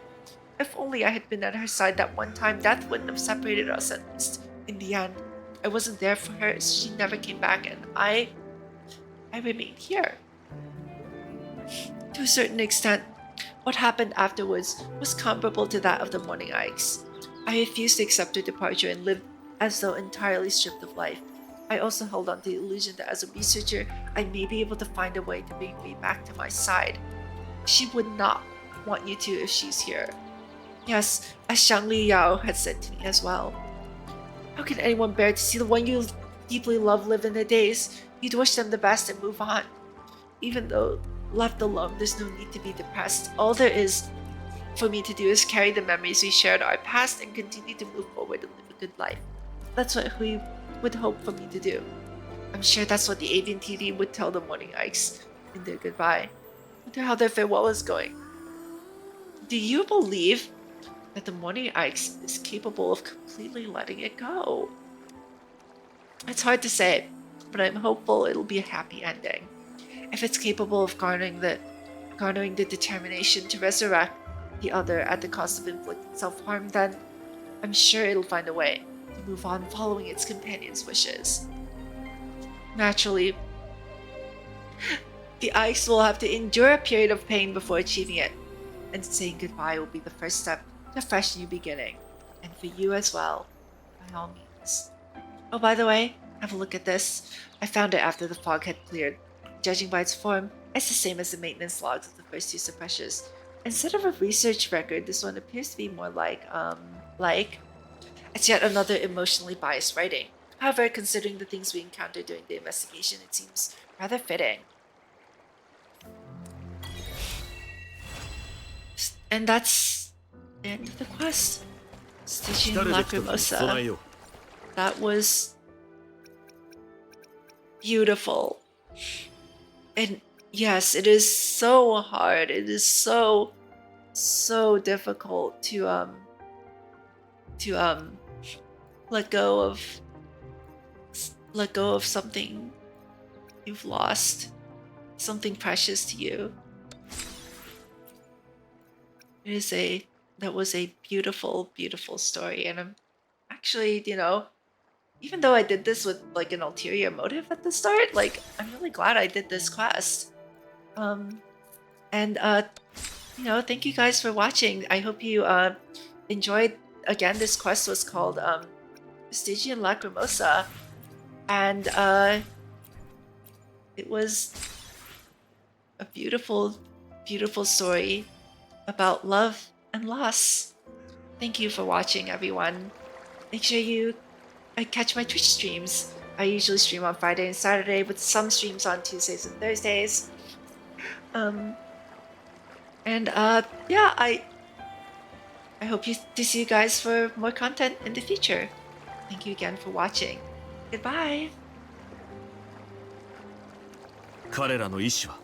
If only I had been at her side that one time, death wouldn't have separated us, at least in the end. I wasn't there for her, so she never came back, and I remained here. To a certain extent, what happened afterwards was comparable to that of the Morning Ikes. I refused to accept her departure and lived as though entirely stripped of life. I also held on to the illusion that as a researcher, I may be able to find a way to bring me back to my side. She would not want you to if she's here. Yes, as Shangli Yao had said to me as well. How can anyone bear to see the one you deeply love live in their days? You'd wish them the best and move on. Even though left alone, there's no need to be depressed. All there is for me to do is carry the memories we shared our past and continue to move forward and live a good life. That's what we would hope for me to do. I'm sure that's what the avian TD would tell the Morning Ikes in their goodbye. Wonder how their farewell is going. Do you believe that the Morning Ikes is capable of completely letting it go? It's hard to say, but I'm hopeful it'll be a happy ending. If it's capable of garnering the determination to resurrect the other at the cost of inflicting self-harm, then I'm sure it'll find a way to move on following its companion's wishes. Naturally, the Ikes will have to endure a period of pain before achieving it, and saying goodbye will be the first step to a fresh new beginning, and for you as well, by all means. Oh, by the way, have a look at this. I found it after the fog had cleared. Judging by its form, it's the same as the maintenance logs of the first two suppressors. Instead of a research record, this one appears to be more like it's yet another emotionally biased writing. However, considering the things we encountered during the investigation, it seems rather fitting. And that's the end of the quest. Stygian Lacrimosa. That was beautiful. And yes, it is so hard. It is so difficult to let go of something you've lost, something precious to you. That was a beautiful story, and I'm actually, even though I did this with like an ulterior motive at the start, like I'm really glad I did this quest. Thank you guys for watching. I hope you enjoyed. Again, this quest was called Stygian Lacrimosa, and it was a beautiful story about love and loss. Thank you for watching, everyone. Make sure you catch my Twitch streams. I usually stream on Friday and Saturday, with some streams on Tuesdays and Thursdays. I hope to see you guys for more content in the future. Thank you again for watching. Goodbye. 彼らの意志は